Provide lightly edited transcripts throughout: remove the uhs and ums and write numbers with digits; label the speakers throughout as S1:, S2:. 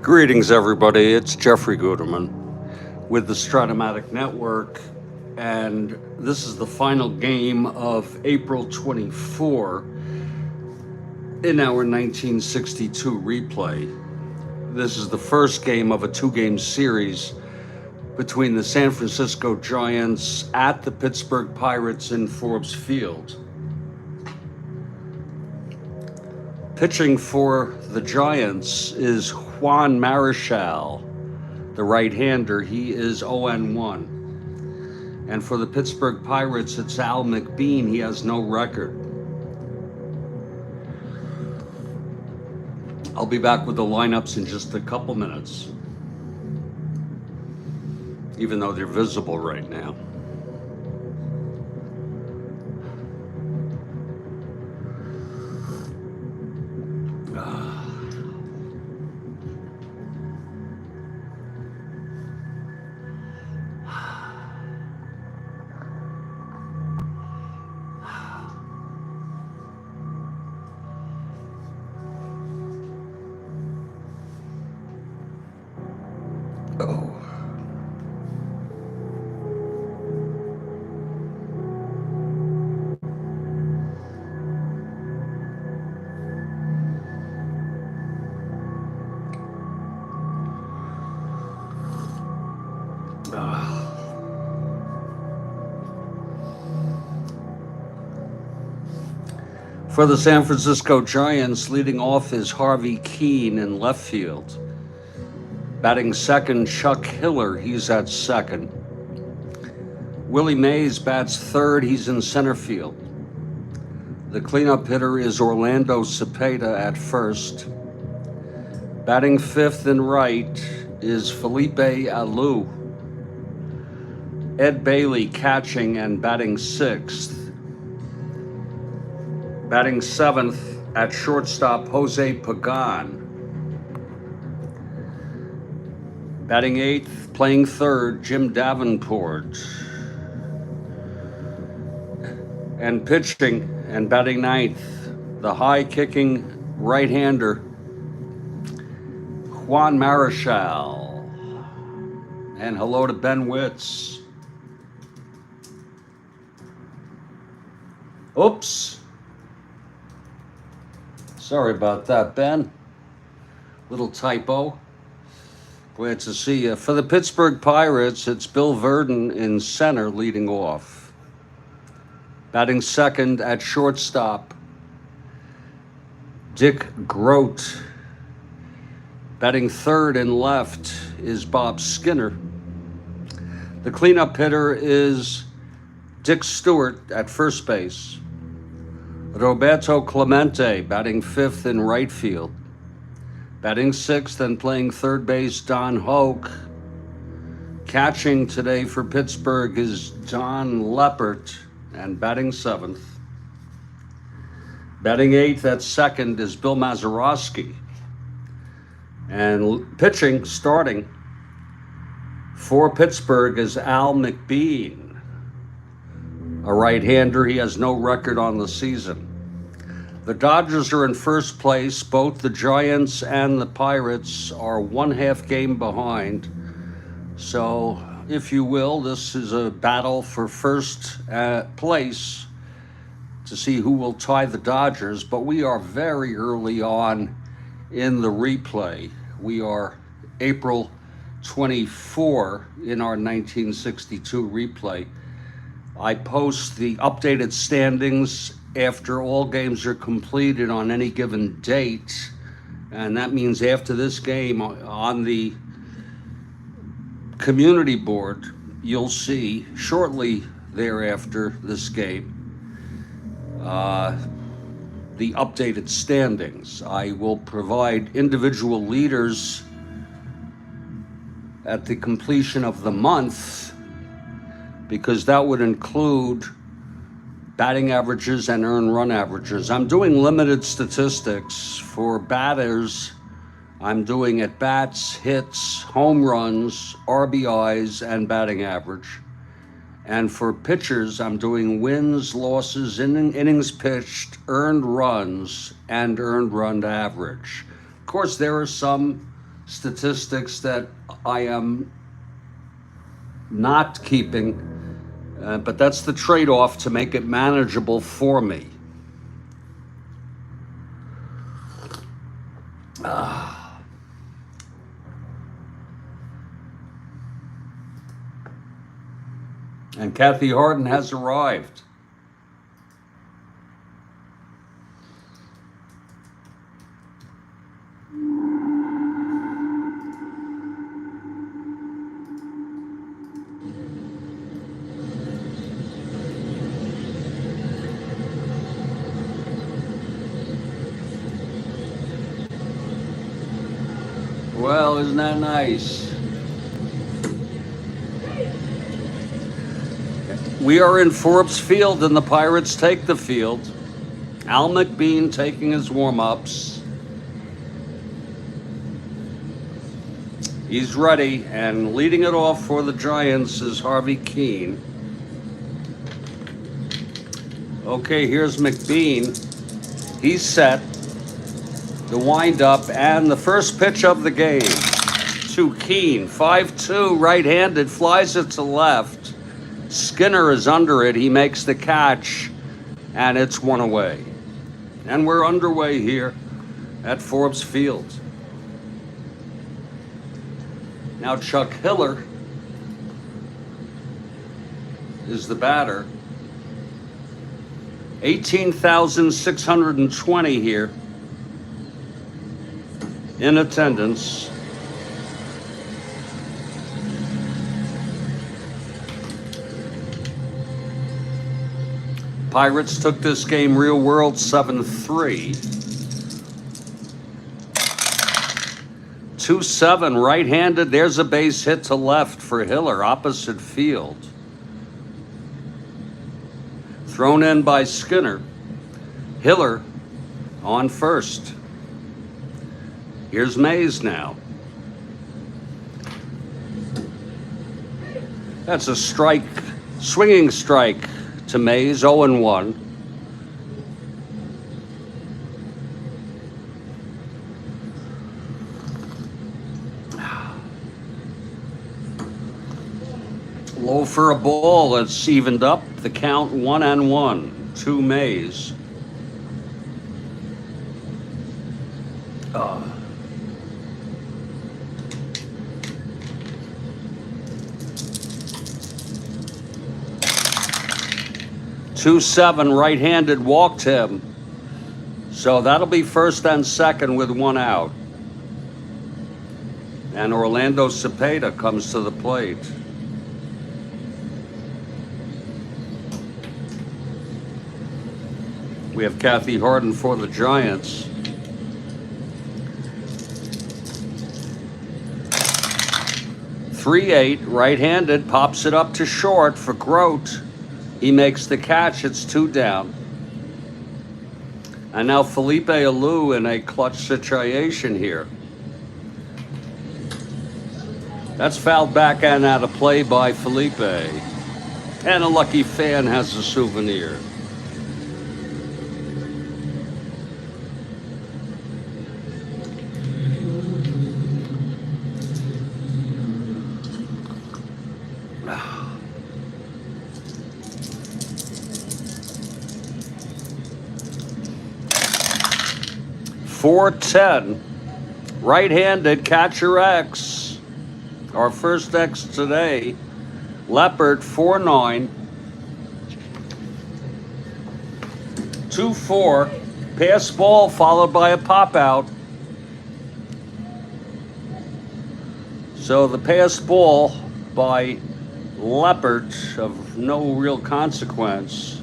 S1: Greetings, everybody. It's Jeffrey Guterman with the Strat-O-Matic Network, and this is the final game of April 24 in our 1962 replay. This is the first game of a two-game series between the San Francisco Giants at the Pittsburgh Pirates in Forbes Field. Pitching for the Giants is Juan Marichal, the right-hander. He is 0-1. And for the Pittsburgh Pirates, it's Al McBean. He has no record. I'll be back with the lineups in just a couple minutes, even though they're visible right now. For the San Francisco Giants, leading off is Harvey Keene in left field. Batting second, Chuck Hiller, he's at second. Willie Mays bats third, he's in center field. The cleanup hitter is Orlando Cepeda at first. Batting fifth and right is Felipe Alou. Ed Bailey catching and batting sixth. Batting seventh at shortstop, Jose Pagan. Batting eighth, playing third, Jim Davenport. And pitching and batting ninth, the high-kicking right-hander, Juan Marichal. And hello to Ben Witz. Oops. Sorry about that, Ben. Little typo. Glad to see you. For the Pittsburgh Pirates, it's Bill Verdon in center leading off. Batting second at shortstop, Dick Grote. Batting third and left is Bob Skinner. The cleanup hitter is Dick Stewart at first base. Roberto Clemente batting fifth in right field. Batting sixth and playing third base, Don Hoke. Catching today for Pittsburgh is Don Leppert, and batting seventh. Batting eighth at second is Bill Mazeroski. And pitching, starting for Pittsburgh, is Al McBean, a right-hander. He has no record on the season. The Dodgers are in first place. Both the Giants and the Pirates are 1/2 game behind. So, if you will, this is a battle for first place to see who will tie the Dodgers. But we are very early on in the replay. We are April 24 in our 1962 replay. I post the updated standings after all games are completed on any given date, and that means after this game on the community board, you'll see shortly thereafter this game the updated standings. I will provide individual leaders at the completion of the month, because that would include batting averages and earned run averages. I'm doing limited statistics. For batters, I'm doing at-bats, hits, home runs, RBIs, and batting average. And for pitchers, I'm doing wins, losses, innings pitched, earned runs, and earned run average. Of course, there are some statistics that I am not keeping, but that's the trade-off to make it manageable for me. And Kathy Harden has arrived. Well, isn't that nice? We are in Forbes Field and the Pirates take the field. Al McBean taking his warm-ups. He's ready, and leading it off for the Giants is Harvey Keene. Okay, here's McBean. He's set. The windup and the first pitch of the game to Keene. 5-2, right-handed, flies it to left. Skinner is under it. He makes the catch, and it's one away. And we're underway here at Forbes Field. Now Chuck Hiller is the batter. 18,620 here in attendance. Pirates took this game real world 7-3. 2-7, right-handed. There's a base hit to left for Hiller, opposite field. Thrown in by Skinner. Hiller on first. Here's Mays now. That's a strike, swinging strike to Mays, 0-1. Low for a ball. It's evened up. The count 1-1 to Mays. 2-7, right-handed, walked him. So that'll be first and second with one out. And Orlando Cepeda comes to the plate. We have Kathy Harden for the Giants. .38, right-handed, pops it up to short for Grote. He makes the catch. It's 2 down. And now Felipe Alou in a clutch situation here. That's fouled back and out of play by Felipe. And a lucky fan has a souvenir. .410, right-handed, catcher X. Our first X today. Leopard, 4-9. 2-4. Pass ball followed by a pop out. So the pass ball by Leopard of no real consequence.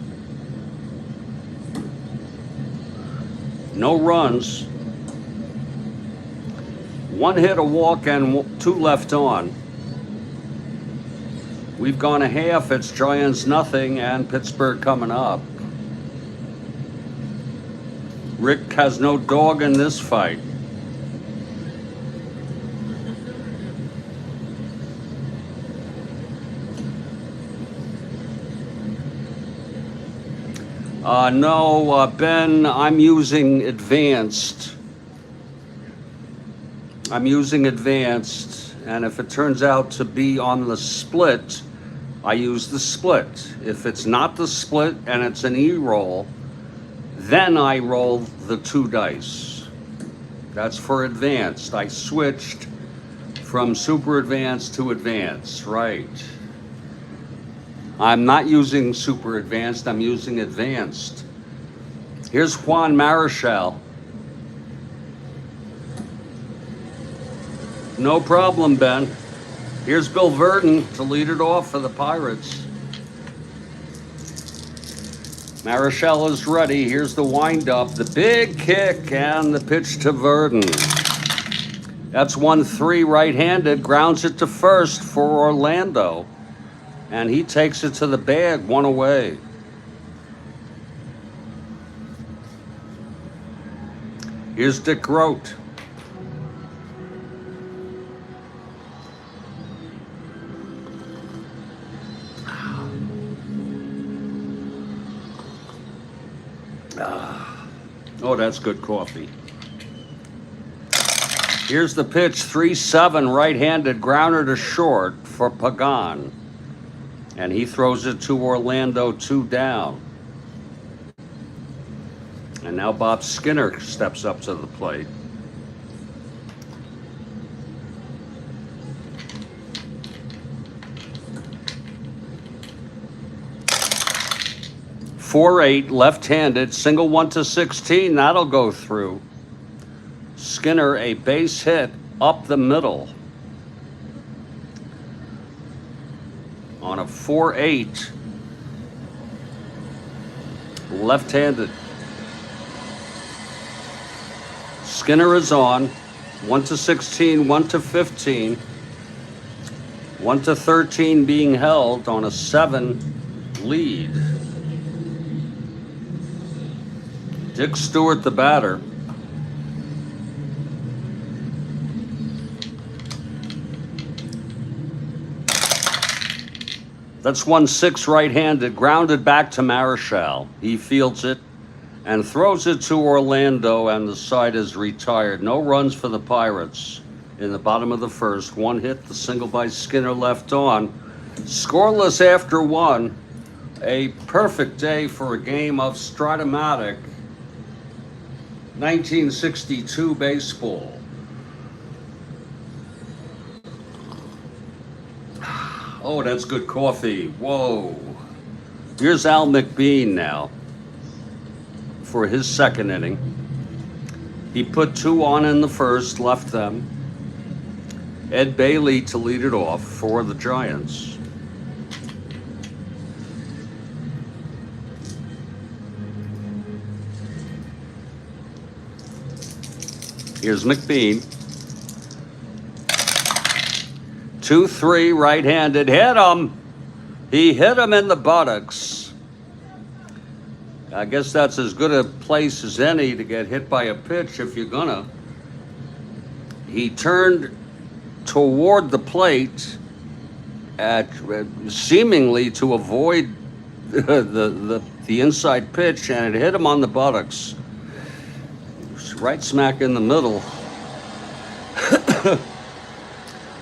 S1: No runs. 1 hit, a walk, and 2 left on. We've gone a half. It's Giants nothing and Pittsburgh coming up. Rick has no dog in this fight. No, Ben, I'm using advanced. I'm using advanced, and if it turns out to be on the split, I use the split. If it's not the split and it's an E-roll, then I roll the 2 dice. That's for advanced. I switched from super advanced to advanced, right. I'm not using super advanced, I'm using advanced. Here's Juan Marichal. No problem, Ben. Here's Bill Verdon to lead it off for the Pirates. Marichal is ready. Here's the windup, the big kick, and the pitch to Verdon. That's 1-3 right-handed, grounds it to first for Orlando. And he takes it to the bag, 1 away. Here's Dick Grote. Oh, that's good coffee. Here's the pitch, 3-7 right-handed, grounder to short for Pagan. And he throws it to Orlando, 2 down. And now Bob Skinner steps up to the plate. .48 left-handed, single 1-16. That'll go through. Skinner, a base hit up the middle on a 4-8 left-handed. Skinner is on 1-16, 1-15, 1-13 being held on a 7 lead. Dick Stewart, the batter. That's 1-6 right-handed, grounded back to Marichal. He fields it and throws it to Orlando, and the side is retired. No runs for the Pirates in the bottom of the first. 1 hit, the single by Skinner left on. Scoreless after 1. A perfect day for a game of Strat-O-Matic 1962 baseball. Oh, that's good coffee. Whoa. Here's Al McBean now for his second inning. He put 2 on in the first, left them. Ed Bailey to lead it off for the Giants. Here's McBean. 2-3 right-handed, hit him. He hit him in the buttocks. I guess that's as good a place as any to get hit by a pitch if you're gonna. He turned toward the plate at seemingly to avoid the inside pitch, and it hit him on the buttocks. Right smack in the middle.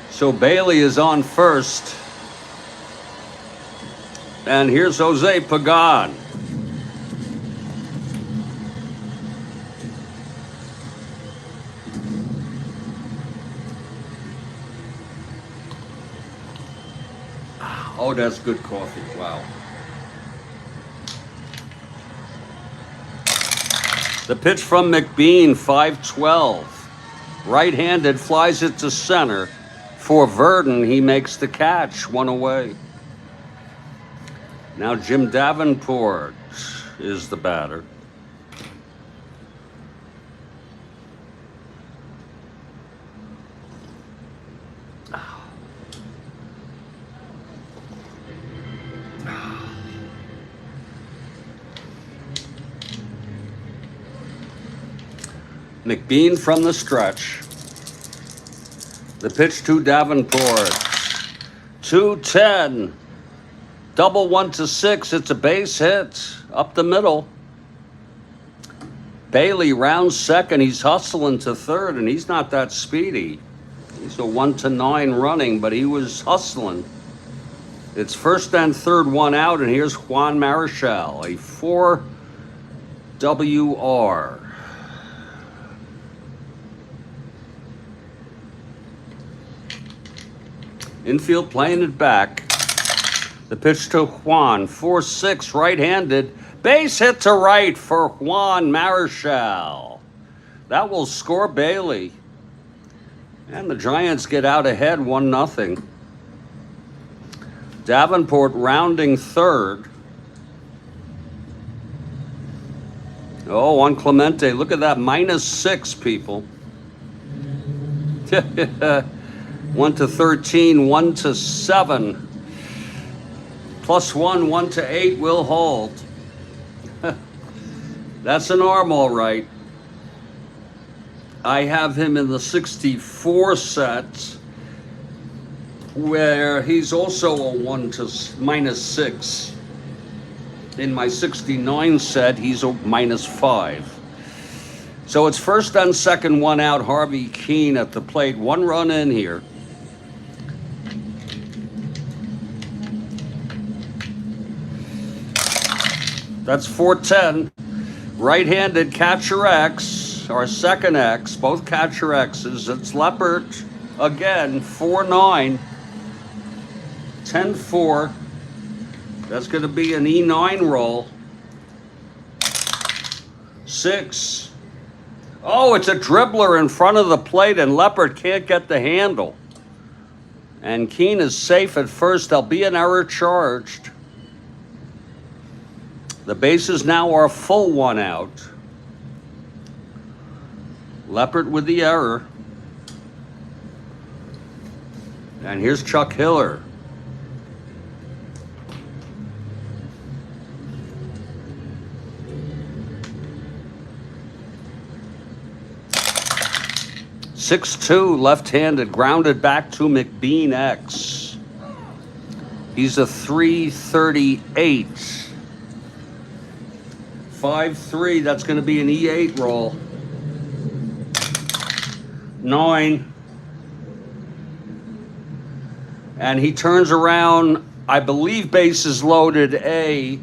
S1: So Bailey is on first. And here's Jose Pagan. Oh, that's good coffee. Wow. The pitch from McBean, 5-12. Right-handed, flies it to center. For Verdon, he makes the catch, 1 away. Now Jim Davenport is the batter. McBean from the stretch. The pitch to Davenport. 2-10. Double 1-6. It's a base hit up the middle. Bailey rounds second. He's hustling to third, and he's not that speedy. He's a 1-9 running, but he was hustling. It's first and third, one out, and here's Juan Marichal, a 4 WR. Infield playing it back. The pitch to Juan, 4-6, right-handed. Base hit to right for Juan Marichal. That will score Bailey. And the Giants get out ahead 1-0. Davenport rounding third. Oh, on Clemente. Look at that, -6, people. 1-13, 1-7. +1, 1-8 will hold. That's an arm, all right. I have him in the 64 set, where he's also a -6. In my 69 set, he's a -5. So it's first and second, one out. Harvey Keene at the plate. 1 run in here. That's 4-10. Right-handed catcher X, our second X, both catcher X's. It's Leppert again, 4-9. 10-4. That's going to be an E9 roll. 6. Oh, it's a dribbler in front of the plate, and Leppert can't get the handle. And Keene is safe at first. There'll be an error charged. The bases now are full, 1 out. Leppert with the error. And here's Chuck Hiller. (6-2) left-handed, grounded back to McBean X. He's a 338. 5-3, that's going to be an E8 roll. 9. And he turns around, I believe bases loaded A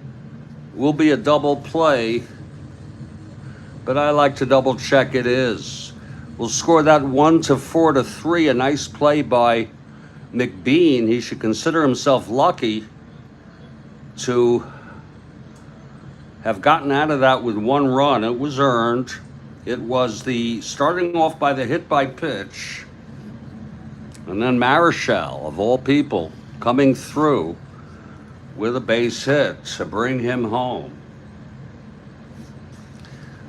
S1: will be a double play, but I like to double check it is. We'll score that 1-4-3, a nice play by McBean. He should consider himself lucky to have gotten out of that with 1 run. It was earned. It was the starting off by the hit by pitch. And then Marichal, of all people, coming through with a base hit to bring him home.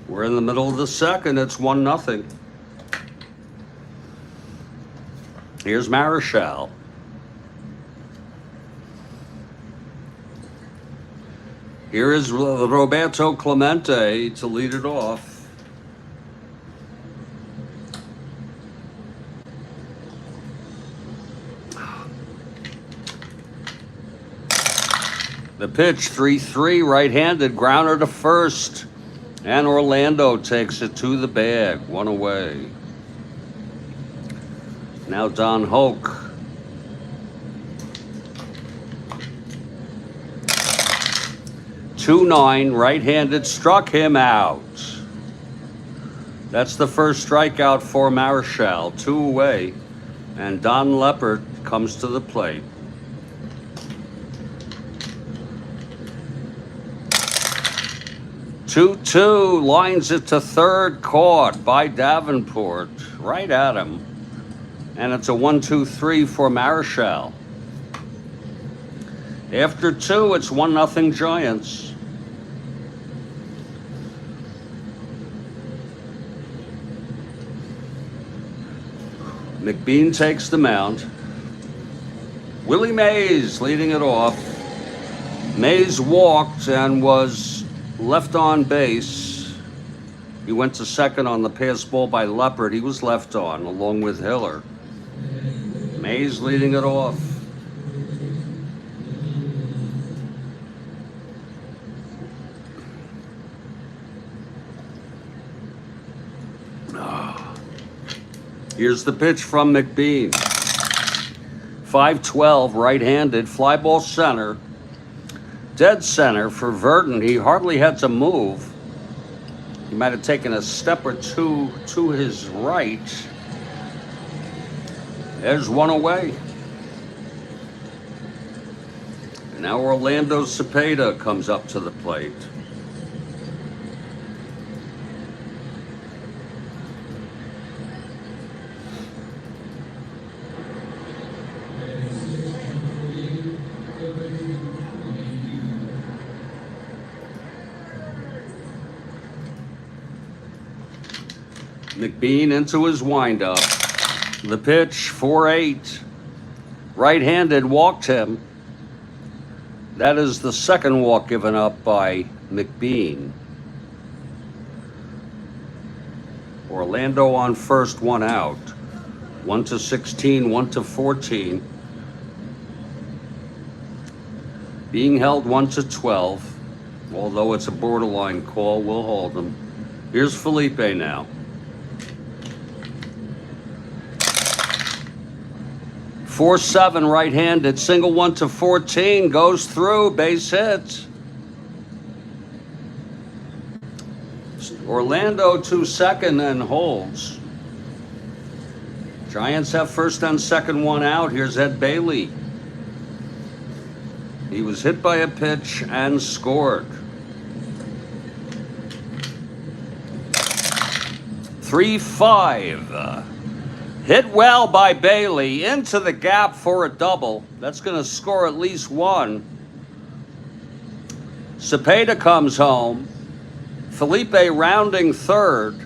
S1: We're in the middle of the second. It's 1-0. Here's Marichal. Here is Roberto Clemente to lead it off. The pitch, 3-3, right-handed, grounder to first. And Orlando takes it to the bag, 1 away. Now Don Hoke. 2-9, right-handed, struck him out. That's the first strikeout for Marichal, 2 away. And Don Leppert comes to the plate. Two lines it to third, caught by Davenport, right at him. And it's a 1-2-3 for Marichal. After 2, it's 1-0 Giants. McBean takes the mound. Willie Mays leading it off. Mays walked and was left on base. He went to second on the pass ball by Leppert. He was left on along with Hiller. Mays leading it off. Here's the pitch from McBean. 5-12, right-handed, fly ball center. Dead center for Verdon. He hardly had to move. He might have taken a step or two to his right. There's one away. And now Orlando Cepeda comes up to the plate. McBean into his windup. The pitch, 4-8. Right-handed, walked him. That is the second walk given up by McBean. Orlando on first, 1 out. 1-16, 1-14. Being held 1-12. Although it's a borderline call, we'll hold him. Here's Felipe now. 4-7, right-handed, single 1-14, goes through, base hit. Orlando to second and holds. Giants have first and second, 1 out. Here's Ed Bailey. He was hit by a pitch and scored. 3-5. Hit well by Bailey into the gap for a double. That's going to score at least one. Cepeda comes home. Felipe rounding third.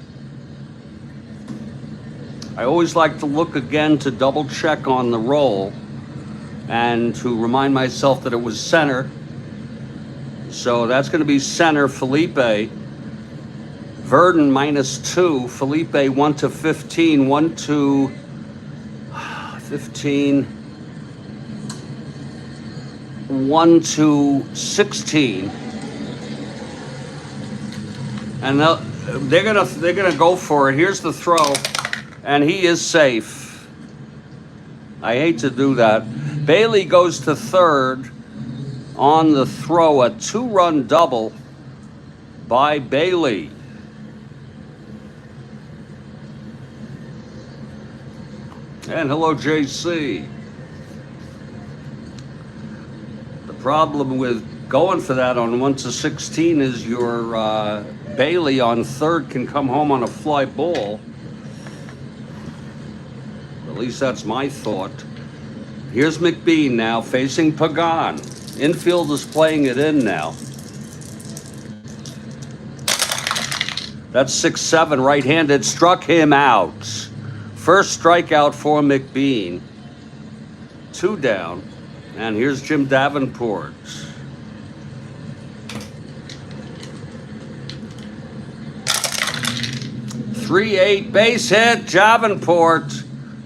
S1: I always like to look again to double check on the roll and to remind myself that it was center. So that's going to be center, Felipe. Verdon -2, Felipe 1-15, 1-15, 1-16, and they're gonna go for it. Here's the throw, and he is safe. I hate to do that. Bailey goes to third on the throw, a 2-run double by Bailey. And hello, JC. The problem with going for that on 1-16 is your Bailey on third can come home on a fly ball. At least that's my thought. Here's McBean now facing Pagan. Infield is playing it in now. That's 6-7, right-handed, struck him out. First strikeout for McBean. 2 down. And here's Jim Davenport. .38 base hit, Davenport.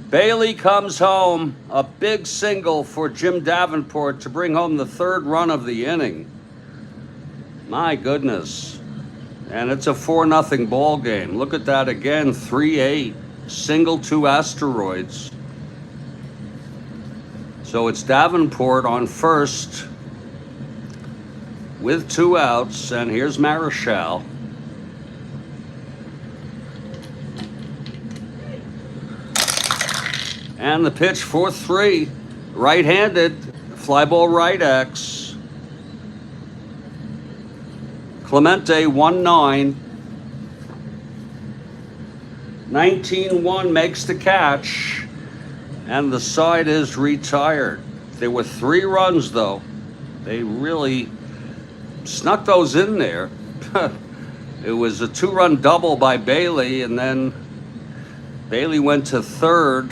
S1: Bailey comes home. A big single for Jim Davenport to bring home the 3rd run of the inning. My goodness. And it's a 4-0 ball game. Look at that again, 3-8. Single 2 asteroids. So it's Davenport on first with 2 outs, and here's Marichal. And the pitch, 4-3, right-handed, fly ball right X. Clemente 1-9. 19-1 makes the catch, and the side is retired. There were 3 runs, though. They really snuck those in there. It was a 2-run double by Bailey, and then Bailey went to third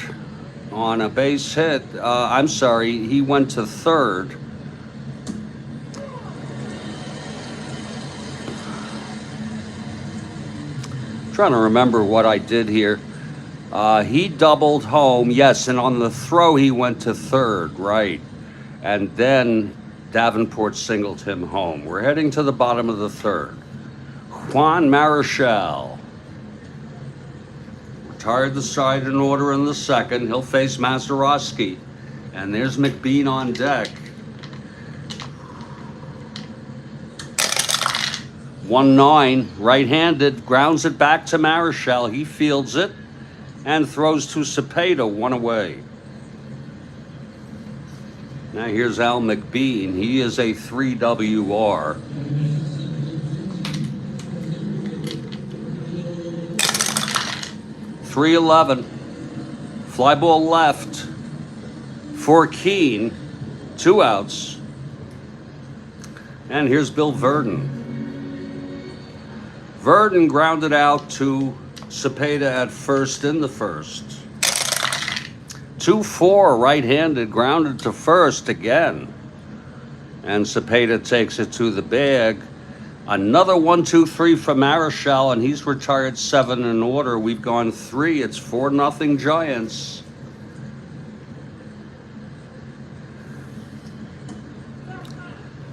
S1: on a base hit. I'm sorry, he went to third. Trying to remember what I did here. He doubled home, yes, and on the throw he went to third, right. And then Davenport singled him home. We're heading to the bottom of the 3rd. Juan Marichal retired the side in order in the second. He'll face Mazeroski. And there's McBean on deck. 1-9, right-handed, grounds it back to Marichal. He fields it and throws to Cepeda, 1 away. Now here's Al McBean. He is a 3WR. .311, fly ball left for Keene, 2 outs. And here's Bill Verdon. Verdon grounded out to Cepeda at first in the first. 2-4, right-handed, grounded to first again. And Cepeda takes it to the bag. Another 1-2-3 for Marichal, and he's retired 7 in order. We've gone 3. It's 4-0 Giants.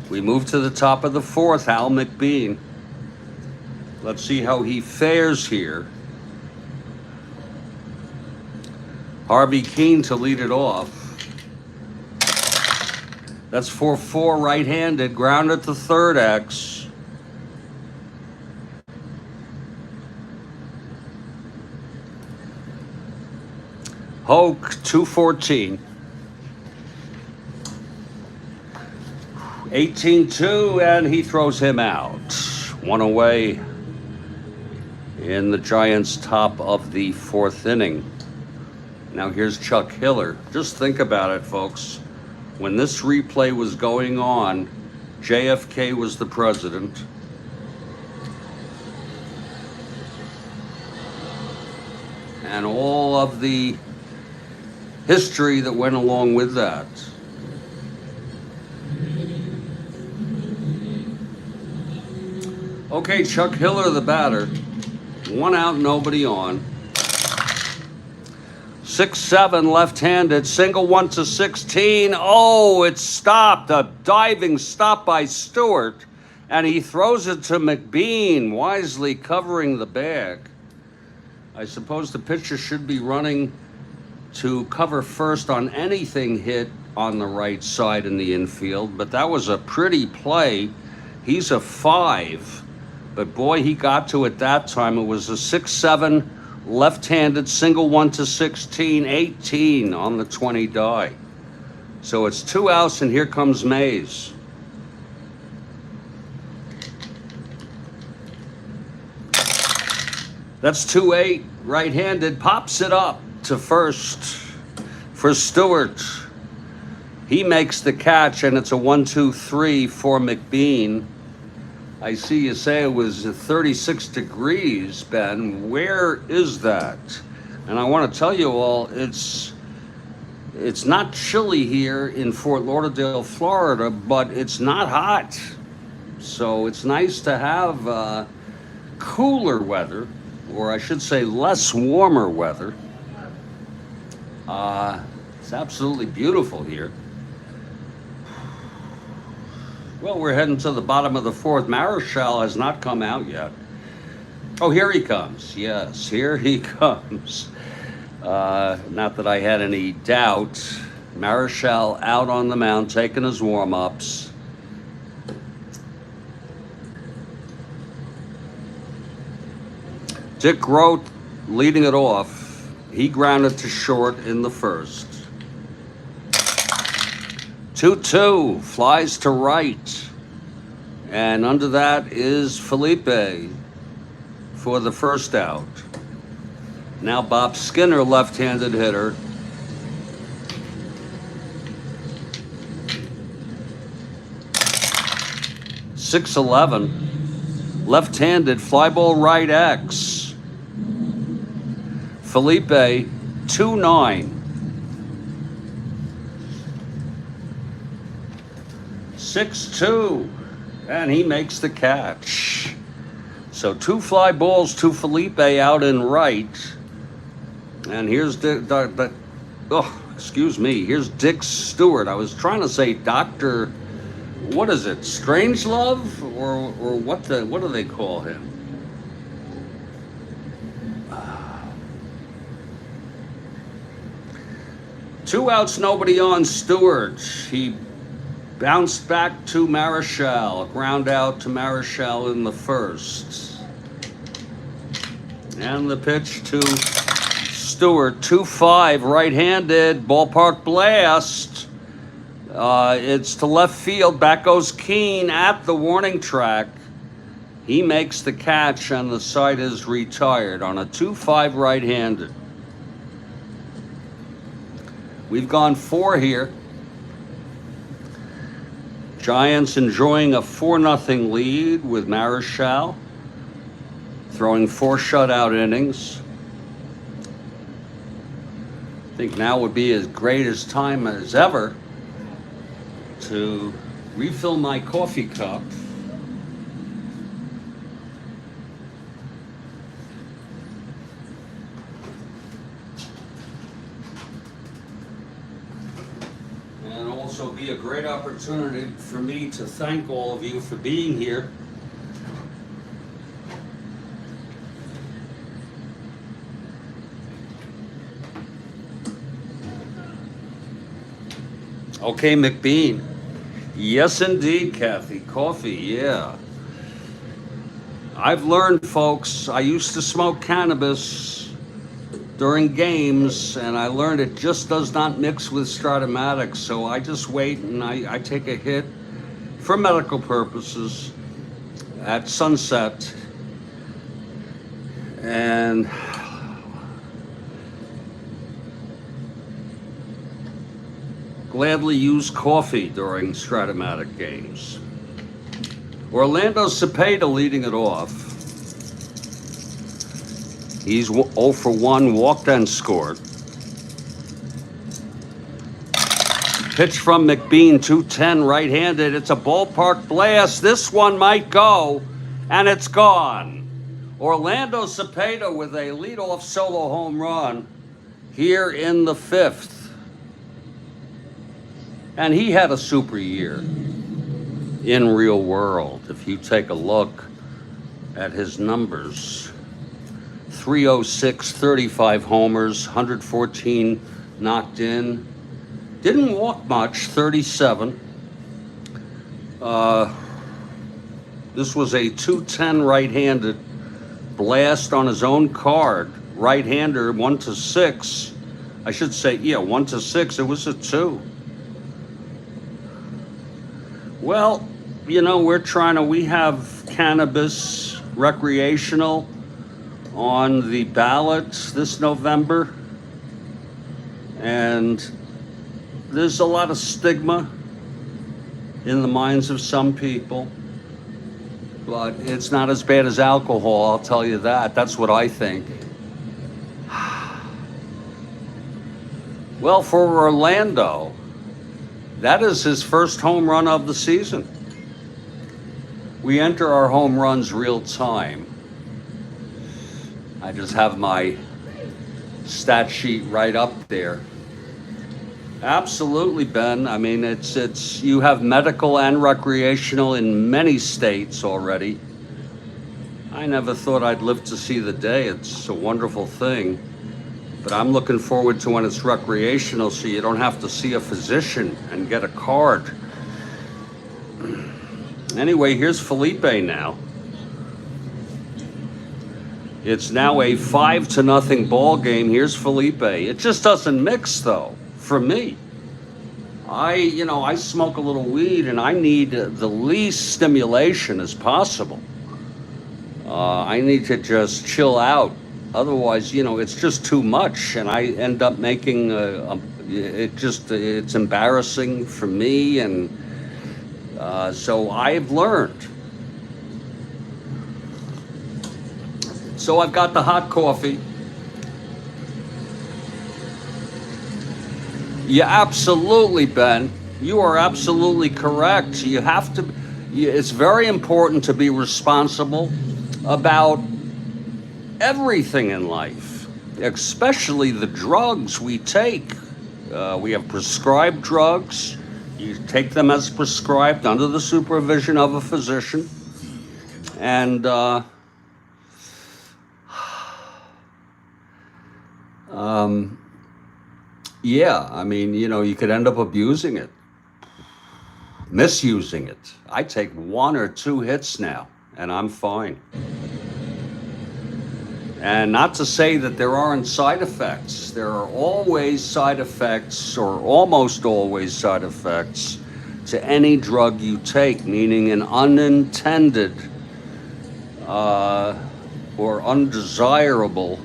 S1: We move to the top of the 4th, Al McBean. Let's see how he fares here. Harvey Keene to lead it off. That's 4-4, right-handed, grounded to third X. Hoke, 2-14. 18-2, and he throws him out. 1 away in the Giants' top of the 4th inning. Now here's Chuck Hiller. Just think about it, folks. When this replay was going on, JFK was the president. And all of the history that went along with that. Okay, Chuck Hiller, the batter. 1 out, nobody on. 6-7, left-handed, single 1-16. Oh, it's stopped. A diving stop by Stewart. And he throws it to McBean, wisely covering the bag. I suppose the pitcher should be running to cover first on anything hit on the right side in the infield, but that was a pretty play. He's a 5, but boy, he got to it that time. It was a 6-7, left-handed, single 1-16, 18 on the 20 die. So it's 2 outs, and here comes Mays. That's 2-8, right-handed, pops it up to first for Stewart. He makes the catch, and it's a 1-2-3 for McBean. I see you say it was 36 degrees, Ben. Where is that? And I want to tell you all, it's not chilly here in Fort Lauderdale, Florida, but it's not hot. So it's nice to have cooler weather, or I should say less warmer weather. It's absolutely beautiful here. Well, we're heading to the bottom of the 4th. Marichal has not come out yet. Oh, here he comes. Yes, here he comes. Not that I had any doubt. Marichal out on the mound, taking his warm-ups. Dick Grote leading it off. He grounded to short in the first. 2-2, flies to right. And under that is Felipe for the first out. Now Bob Skinner, left-handed hitter. .611, left-handed, fly ball right X. Felipe, 2-9. 6-2, and he makes the catch. So 2 fly balls to Felipe out in right. And here's here's Dick Stewart. I was trying to say Dr. What is it? Strangelove, or what do they call him? 2 outs, nobody on. Stewart. He bounced back to Marichal. Ground out to Marichal in the first. And the pitch to Stewart. 2-5, right-handed. Ballpark blast. It's to left field. Back goes Keane at the warning track. He makes the catch, and the side is retired on a 2-5 right-handed. We've gone 4 here. Giants enjoying a 4-0 lead with Marichal throwing 4 shutout innings. I think now would be as great as time as ever to refill my coffee cup. And also be a great opportunity for me to thank all of you for being here. Okay, McBean. Yes, indeed, Kathy. Coffee, yeah. I've learned, folks, I used to smoke cannabis during games, and I learned it just does not mix with Strat-O-Matic, so I just wait and I take a hit for medical purposes at sunset. And gladly use coffee during Strat-O-Matic games. Orlando Cepeda leading it off. He's 0 for 1, walked and scored. Pitch from McBean, 210, right-handed. It's a ballpark blast. This one might go, and it's gone. Orlando Cepeda with a leadoff solo home run here in the 5th. And he had a super year in real world. If you take a look at his numbers, 306, 35 homers, 114 knocked in. Didn't walk much, 37. This was a 210 right-handed blast on his own card. Right-hander, 1-6. I should say, yeah, 1-6. It was a 2. Well, you know, we have cannabis recreational on the ballot this November, and there's a lot of stigma in the minds of some people, but it's not as bad as alcohol, I'll tell you that. That's what I think. Well, for Orlando, that is his first home run of the season. We enter our home runs real time. I just have my stat sheet right up there. Absolutely, Ben. I mean, it's you have medical and recreational in many states already. I never thought I'd live to see the day. It's a wonderful thing. But I'm looking forward to when it's recreational, so you don't have to see a physician and get a card. Anyway, here's Felipe now. It's now a 5-0 ball game. Here's Felipe. It just doesn't mix, though, for me. I smoke a little weed, and I need the least stimulation as possible. I need to just chill out. Otherwise, it's just too much, and I end up making it's embarrassing for me, and so I've learned. So I've got the hot coffee. Yeah, absolutely, Ben. You are absolutely correct. You have to. It's very important to be responsible about everything in life, especially the drugs we take. We have prescribed drugs. You take them as prescribed under the supervision of a physician. And Yeah, I mean, you could end up abusing it, misusing it. I take 1 or 2 hits now, and I'm fine. And not to say that there aren't side effects. There are always side effects, or almost always side effects, to any drug you take, meaning an unintended or undesirable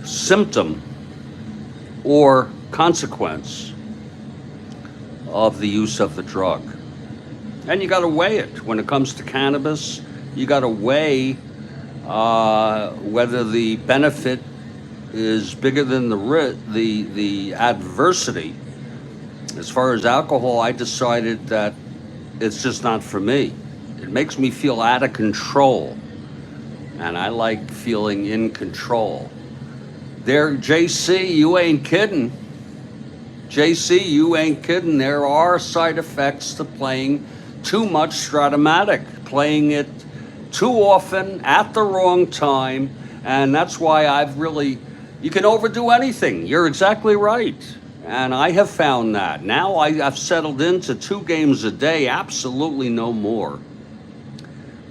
S1: symptom or consequence of the use of the drug. And you got to weigh it. When it comes to cannabis, you got to weigh whether the benefit is bigger than the adversity. As far as alcohol, I decided that it's just not for me. It makes me feel out of control, and I like feeling in control. There, JC, you ain't kidding. JC, you ain't kidding. There are side effects to playing too much Strat-O-Matic, playing it too often at the wrong time, and that's why you can overdo anything. You're exactly right. And I have found that. Now I've settled into 2 games a day, absolutely no more.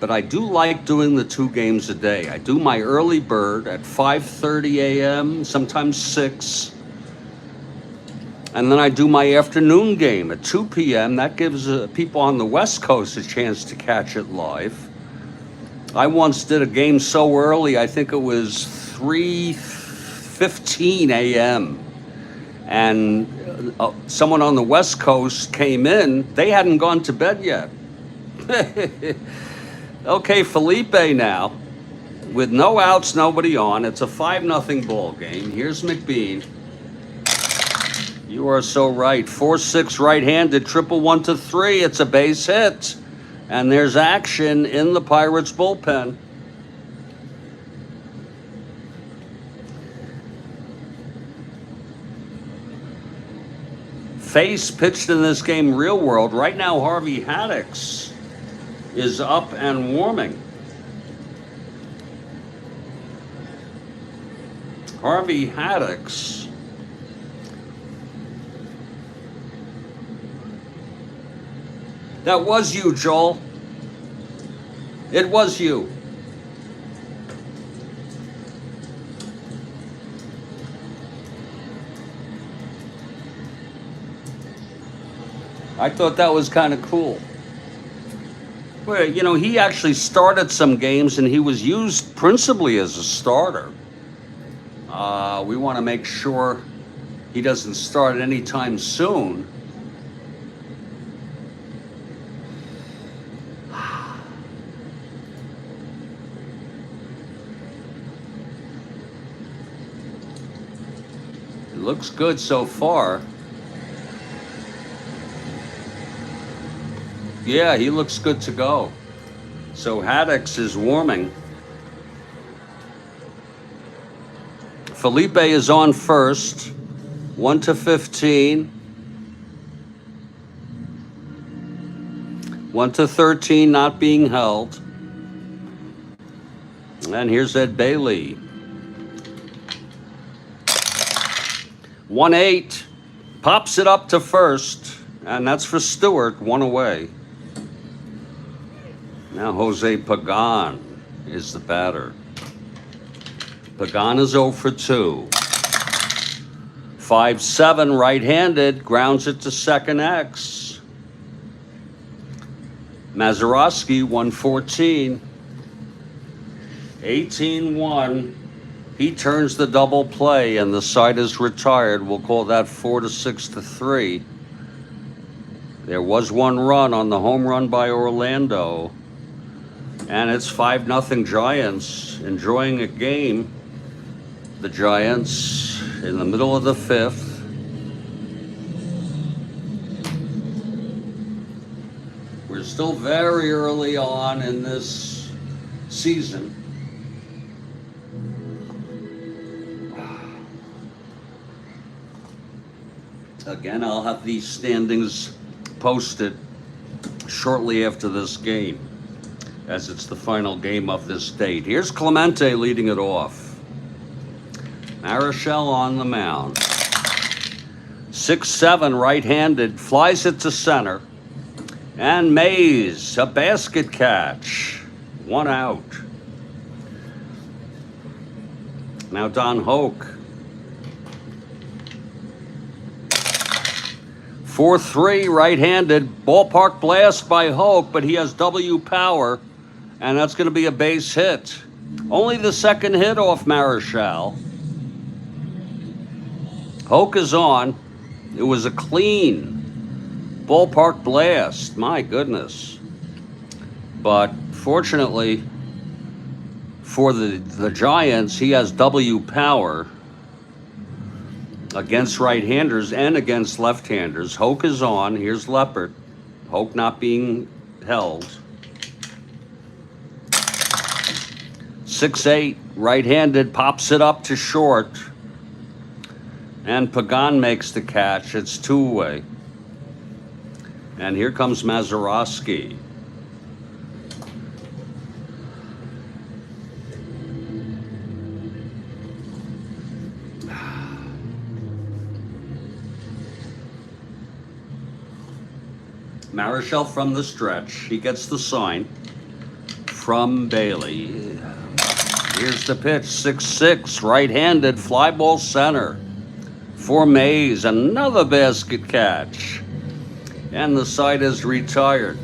S1: But I do like doing the 2 games a day. I do my early bird at 5:30 a.m., sometimes 6. And then I do my afternoon game at 2 p.m. That gives people on the West Coast a chance to catch it live. I once did a game so early, I think it was 3:15 a.m. And someone on the West Coast came in. They hadn't gone to bed yet. Okay, Felipe now. With no outs, nobody on. It's a 5-0 ball game. Here's McBean. You are so right. 4-6 right-handed, 1-1 to 3. It's a base hit. And there's action in the Pirates bullpen. Face pitched in this game real world. Right now, Harvey Haddix is up and warming. Harvey Haddix. That was you, Joel. It was you. I thought that was kind of cool. Well, he actually started some games, and he was used principally as a starter. We want to make sure he doesn't start anytime soon. It looks good so far. Yeah, he looks good to go. So Haddix is warming. Felipe is on first. 1-15. 1-13 not being held. And here's Ed Bailey. 1-8. Pops it up to first. And that's for Stewart, 1 away. Now Jose Pagan is the batter. Pagan is 0 for 2. 5-7 right-handed, grounds it to second X. Mazeroski, 114. 18-1. He turns the double play, and the side is retired. We'll call that 4-6-3. There was 1 run on the home run by Orlando. And it's 5-0 Giants, enjoying a game. The Giants in the middle of the 5th. We're still very early on in this season. Again, I'll have these standings posted shortly after this game, as it's the final game of this date. Here's Clemente leading it off. Marichal on the mound. 6-7, right-handed, flies it to center. And Mays, a basket catch. 1 out. Now Don Hoke. 4-3, right-handed, ballpark blast by Hoke, but he has W power, and that's going to be a base hit. Only the second hit off Marichal. Hoke is on. It was a clean ballpark blast. My goodness. But fortunately for the Giants, he has W power against right-handers and against left-handers. Hoke is on. Here's Leopard. Hoke not being held. 6-8, right-handed, pops it up to short. And Pagan makes the catch. It's 2-away. And here comes Mazeroski. Marichal from the stretch. He gets the sign from Bailey. Here's the pitch. 6-6, right-handed, fly ball center. For Mays, another basket catch. And the side is retired.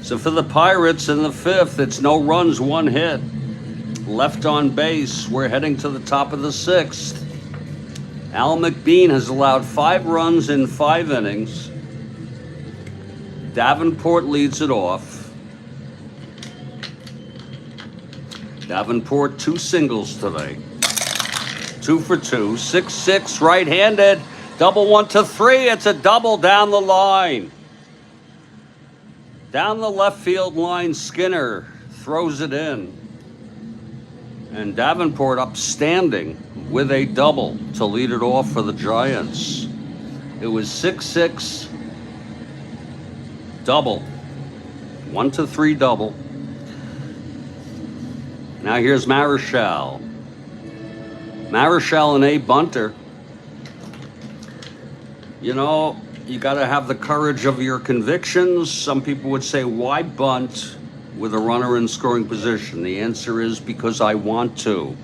S1: So for the Pirates in the 5th, it's no runs, 1 hit. Left on base. We're heading to the top of the 6th. Al McBean has allowed 5 runs in 5 innings. Davenport leads it off. Davenport 2 singles today. 2 for 2. 6-6, right-handed. Double 1-3. It's a double down the line. Down the left field line, Skinner throws it in. And Davenport upstanding with a double to lead it off for the Giants. It was 6-6. Double. 1-3 double. Now here's Marichal. Marichal and a bunter. You know, you got to have the courage of your convictions. Some people would say, why bunt with a runner in scoring position? The answer is because I want to.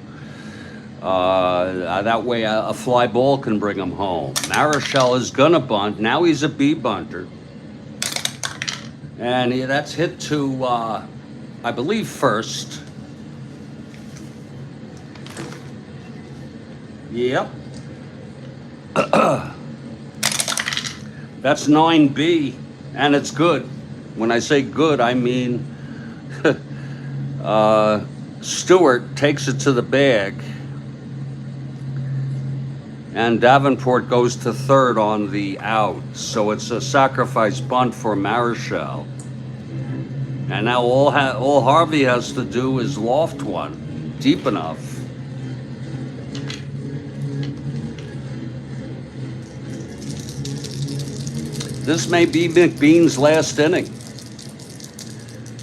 S1: That way a fly ball can bring him home. Marichal is going to bunt. Now he's a B bunter. And that's hit to, I believe, first. Yep. That's 9B, and it's good. When I say good, I mean Stewart takes it to the bag, and Davenport goes to third on the out. So it's a sacrifice bunt for Marichal. And now all Harvey has to do is loft one deep enough. This may be McBean's last inning.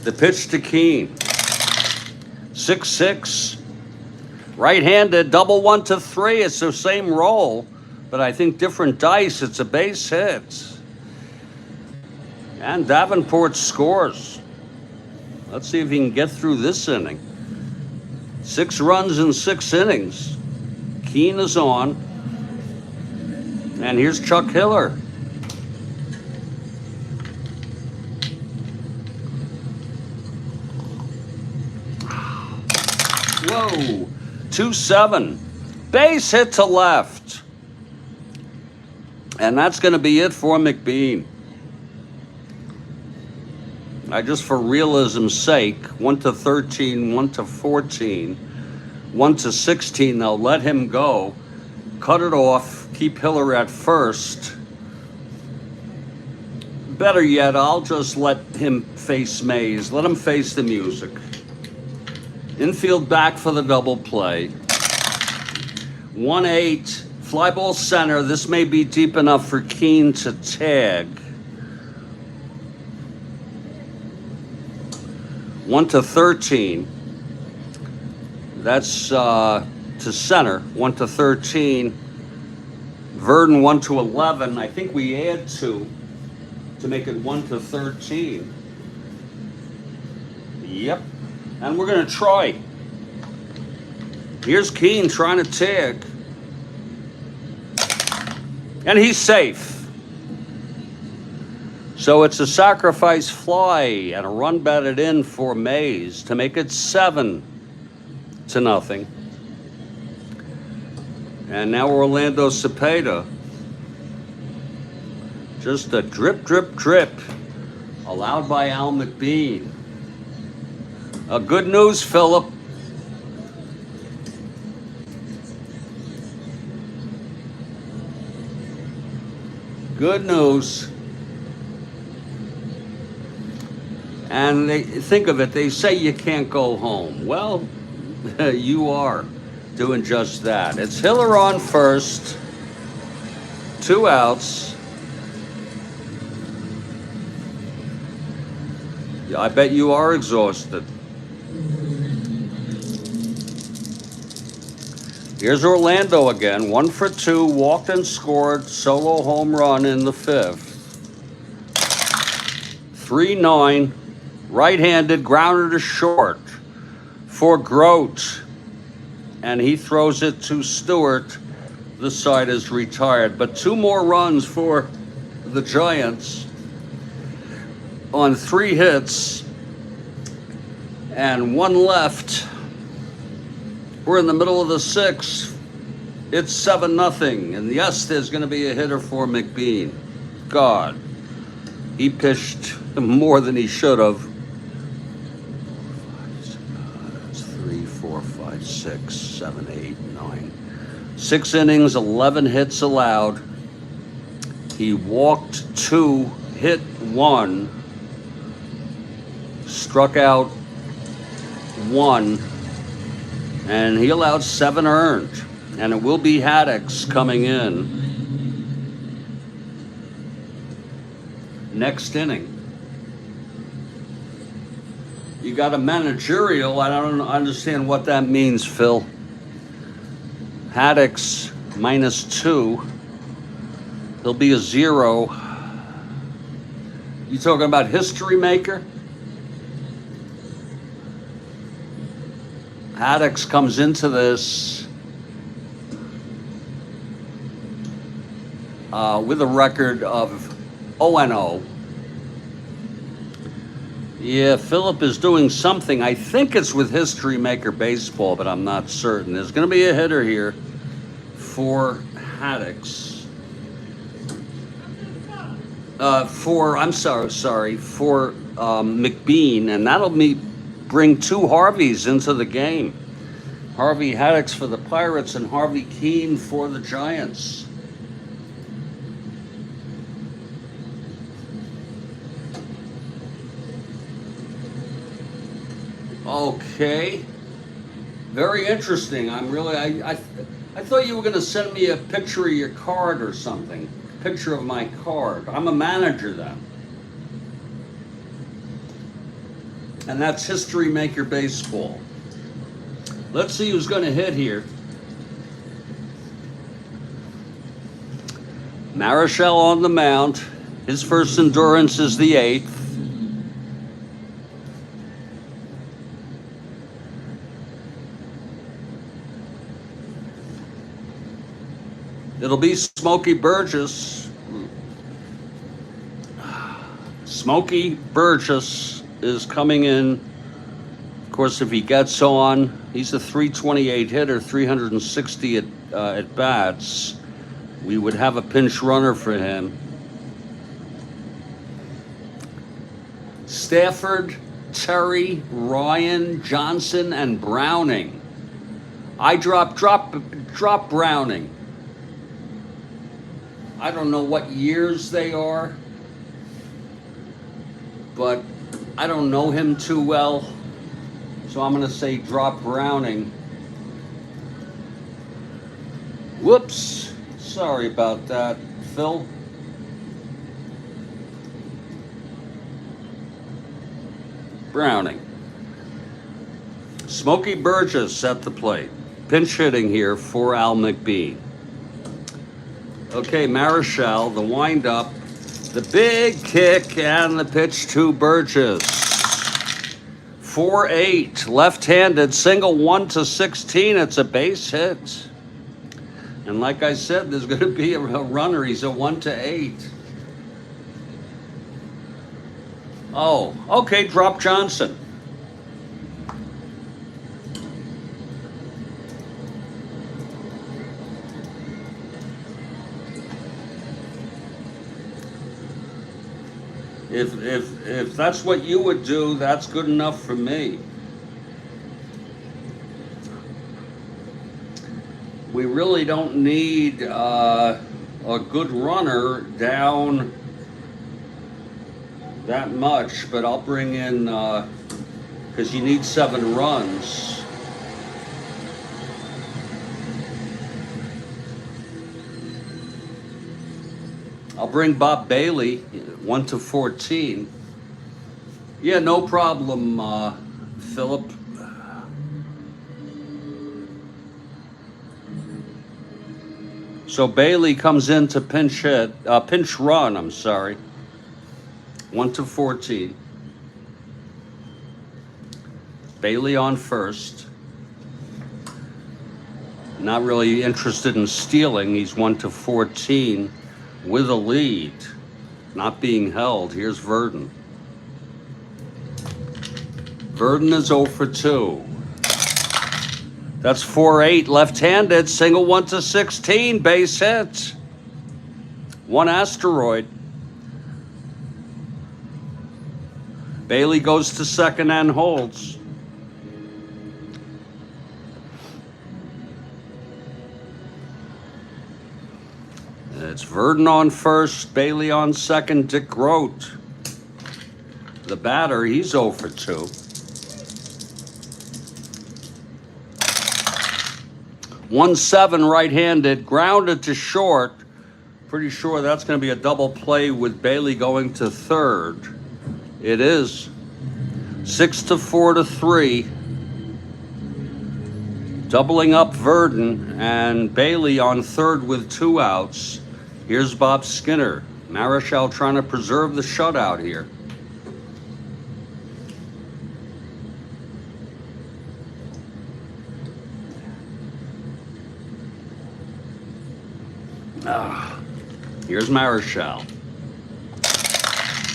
S1: The pitch to Keene. 6-6. Right-handed, double 1-3. It's the same roll, but I think different dice. It's a base hit. And Davenport scores. Let's see if he can get through this inning. 6 runs in 6 innings. Keene is on. And here's Chuck Hiller. Whoa, 2-7. Base hit to left. And that's going to be it for McBean. Just for realism's sake, 1-13, 1-14, 1-16, they'll let him go, cut it off, keep Hiller at first. Better yet, I'll just let him face Mays. Let him face the music. Infield back for the double play. 1-8, fly ball center. This may be deep enough for Keene to tag. 1-13. That's to center, 1 to 13. Verdon 1 to 11. I think we add 2 to make it 1 to 13. Yep. And we're going to try. Here's Keane trying to tag. And he's safe. So it's a sacrifice fly and a run batted in for Mays to make it 7 to nothing. And now Orlando Cepeda. Just a drip, drip, drip. Allowed by Al McBean. Good news, Philip. Good news. And they think of it, they say you can't go home. Well, you are doing just that. It's Hiller on first. 2 outs. Yeah, I bet you are exhausted. Here's Orlando again. 1 for 2, walked and scored. Solo home run in the 5th. 3-9. Right-handed, grounded to short for Grote. And he throws it to Stewart. This side is retired. But 2 more runs for the Giants on 3 hits and 1 left. We're in the middle of the 6th. It's 7-0. And yes, there's going to be a hitter for McBean. God, he pitched more than he should have. 4, 5, 6, 7, 8, 9. 6 innings, 11 hits allowed. He walked 2, hit 1, struck out 1, and he allowed 7 earned. And it will be Haddix coming in next inning. You got a managerial. I don't understand what that means, Phil. Haddix -2. He'll be a 0. You talking about history maker? Haddix comes into this with a record of 0-0. Yeah, Philip is doing something. I think it's with History Maker Baseball, but I'm not certain. There's going to be a hitter here for Haddix. For McBean, and that'll bring 2 Harveys into the game. Harvey Haddix for the Pirates and Harvey Keane for the Giants. Okay, very interesting. I thought you were going to send me a picture of your card or something. Picture of my card. I'm a manager then. And that's History Maker Baseball. Let's see who's going to hit here. Marichal on the mound. His first endurance is the 8th. It'll be Smokey Burgess. Smokey Burgess is coming in. Of course, if he gets on, he's a 328 hitter, 360 at bats. We would have a pinch runner for him. Stafford, Terry, Ryan, Johnson, and Browning. I drop Browning. I don't know what years they are, but I don't know him too well, so I'm going to say drop Browning. Whoops, sorry about that, Phil. Browning. Smokey Burgess at the plate. pinch hitting here for Al McBean. Okay, Marichal, the windup, the big kick, and the pitch to Burgess. 4-8, left-handed, single 1-16. It's a base hit. And like I said, there's going to be a runner. He's a 1-8. Oh, okay, drop Johnson. If that's what you would do, that's good enough for me. We really don't need a good runner down that much, but I'll bring in, because you need 7 runs. I'll bring Bob Bailey, 1-14. Yeah, no problem, Philip. So Bailey comes in to pinch run, I'm sorry. 1-14. Bailey on first. Not really interested in stealing. He's 1-14 with a lead. Not being held. Here's Verdon. Verdon is 0 for 2. That's 4-8, left-handed, single 1-16, base hit. 1 asteroid. Bailey goes to second and holds. It's Verdon on first, Bailey on second, Dick Grote. The batter, he's 0 for 2. 1-7 right-handed, grounded to short. Pretty sure that's going to be a double play with Bailey going to third. It is. 6-4-3. Doubling up Verdon and Bailey on third with 2 outs. Here's Bob Skinner. Marichal trying to preserve the shutout here. Here's Marichal.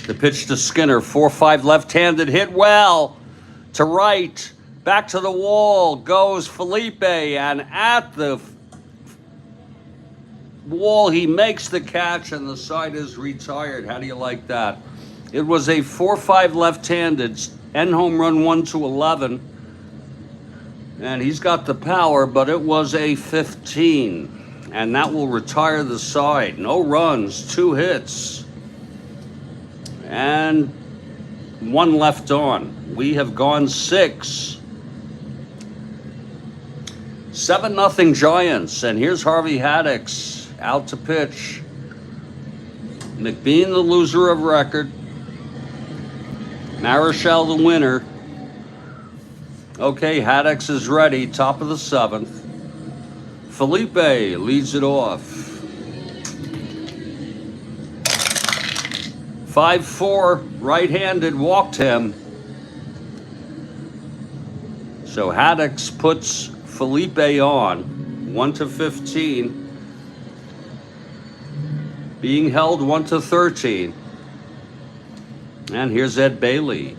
S1: The pitch to Skinner, 4-5 left-handed, hit well to right, back to the wall goes Felipe, and at the wall he makes the catch, and the side is retired. How do you like that? It was a 4-5 left-handed, end home run 1-11, and he's got the power, but it was a 15. And that will retire the side. No runs, 2 hits, and 1 left on. We have gone 6. 7-0 Giants, and here's Harvey Haddix out to pitch. McBean, the loser of record. Marichal, the winner. Okay, Haddix is ready, top of the 7th. Felipe leads it off. 5-4, right-handed, walked him. So Haddix puts Felipe on, 1-15. Being held 1-13. And here's Ed Bailey.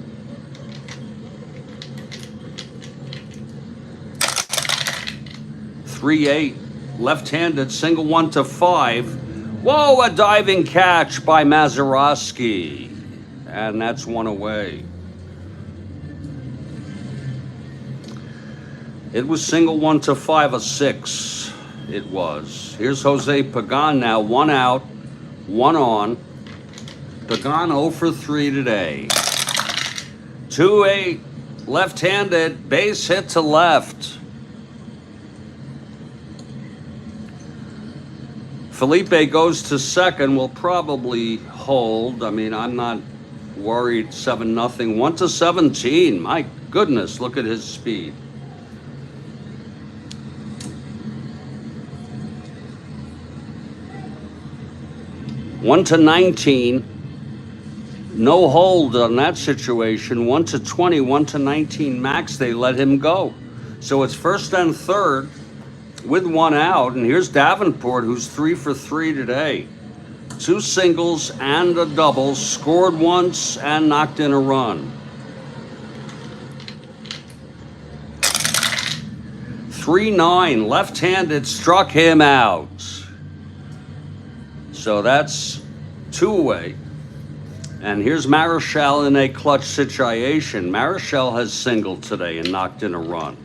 S1: .38, left-handed, single 1-5. Whoa, a diving catch by Mazeroski. And that's 1 away. It was single 1-5, a 6. It was. Here's Jose Pagan now, 1 out, 1 on. Pagan 0 for 3 today. 2-8, left-handed, base hit to left. Felipe goes to second, will probably hold. I mean, I'm not worried. 7-0, 1-17. My goodness, look at his speed. 1-19. No hold on that situation. 1-20, 1-19 max. They let him go. So it's first and third with one out. And here's Davenport, who's 3 for 3 today. 2 singles and a double. Scored once and knocked in a run. 3-9, left-handed, struck him out. So that's 2 away. And here's Marichal in a clutch situation. Marichal has singled today and knocked in a run.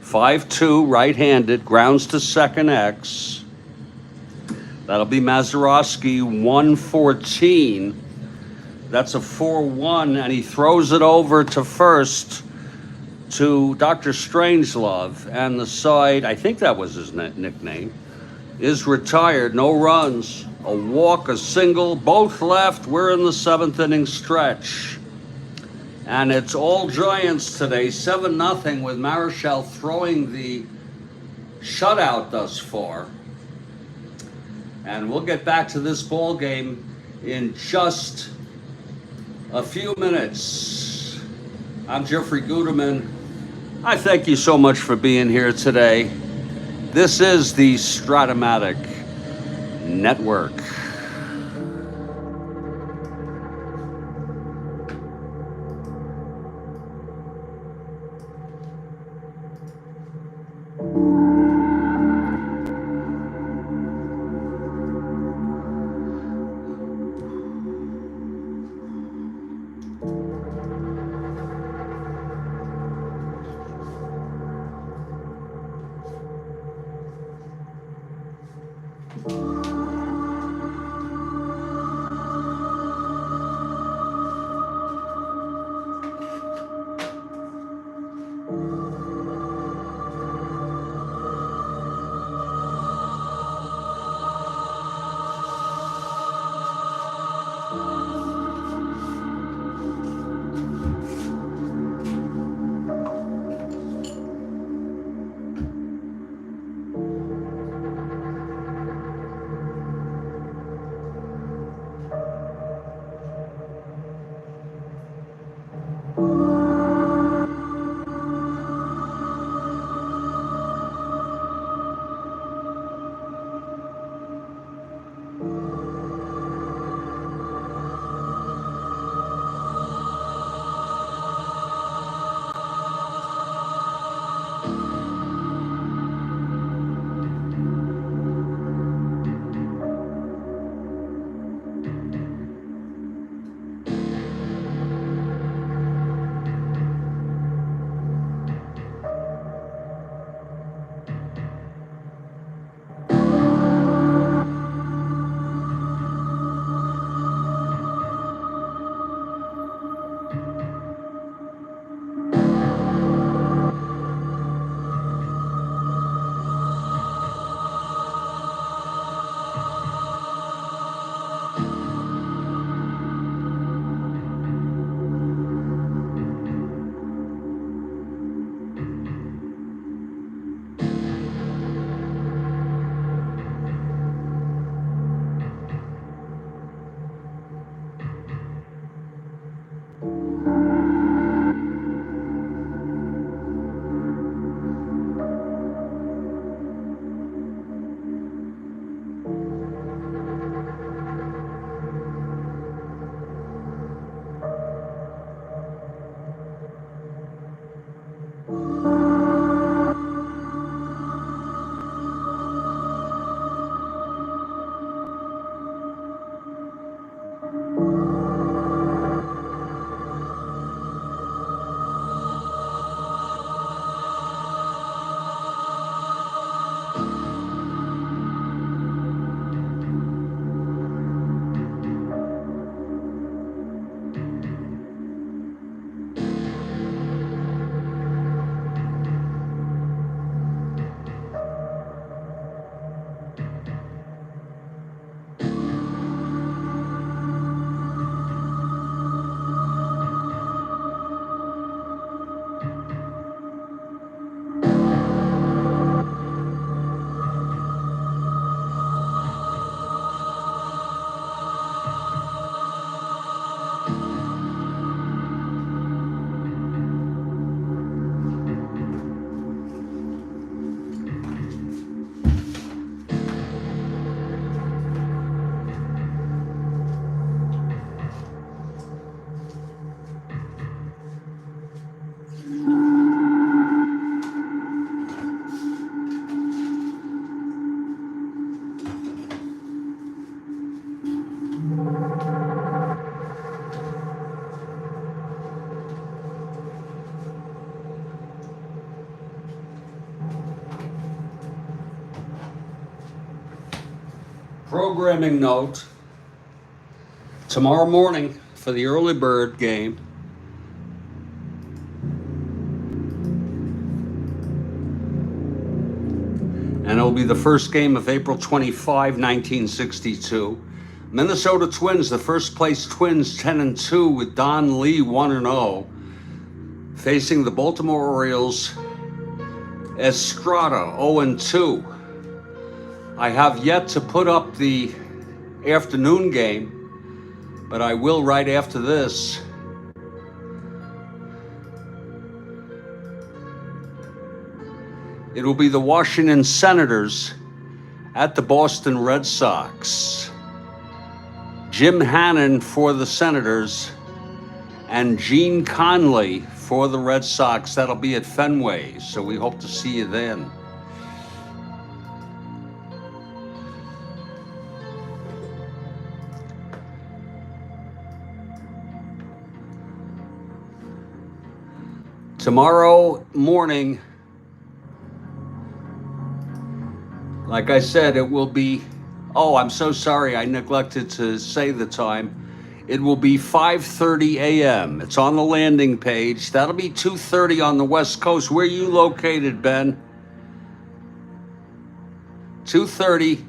S1: 5-2, right-handed, grounds to second X. That'll be Mazeroski, 114. That's a 4-1, and he throws it over to first to Dr. Strangelove, and the side, I think that was his nickname, is retired. No runs, a walk, a single, both left. We're in the 7th inning stretch. And it's all Giants today, 7-0, with Marichal throwing the shutout thus far. And we'll get back to this ball game in just a few minutes. I'm Jeffrey Guterman. I thank you so much for being here today. This is the Strat-O-Matic Network. Programming note, tomorrow morning for the early bird game, and it'll be the first game of April 25, 1962. Minnesota Twins, the first place Twins, 10-2 with Don Lee 1-0, facing the Baltimore Orioles as Strat-O 0-2. I have yet to put up the afternoon game, but I will right after this. It will be the Washington Senators at the Boston Red Sox. Jim Hannon for the Senators and Gene Conley for the Red Sox. That'll be at Fenway, so we hope to see you then. Tomorrow morning, like I said, it will be, oh, I'm so sorry, I neglected to say the time. It will be 5:30 a.m. It's on the landing page. That'll be 2:30 on the West Coast. Where are you located, Ben? 2:30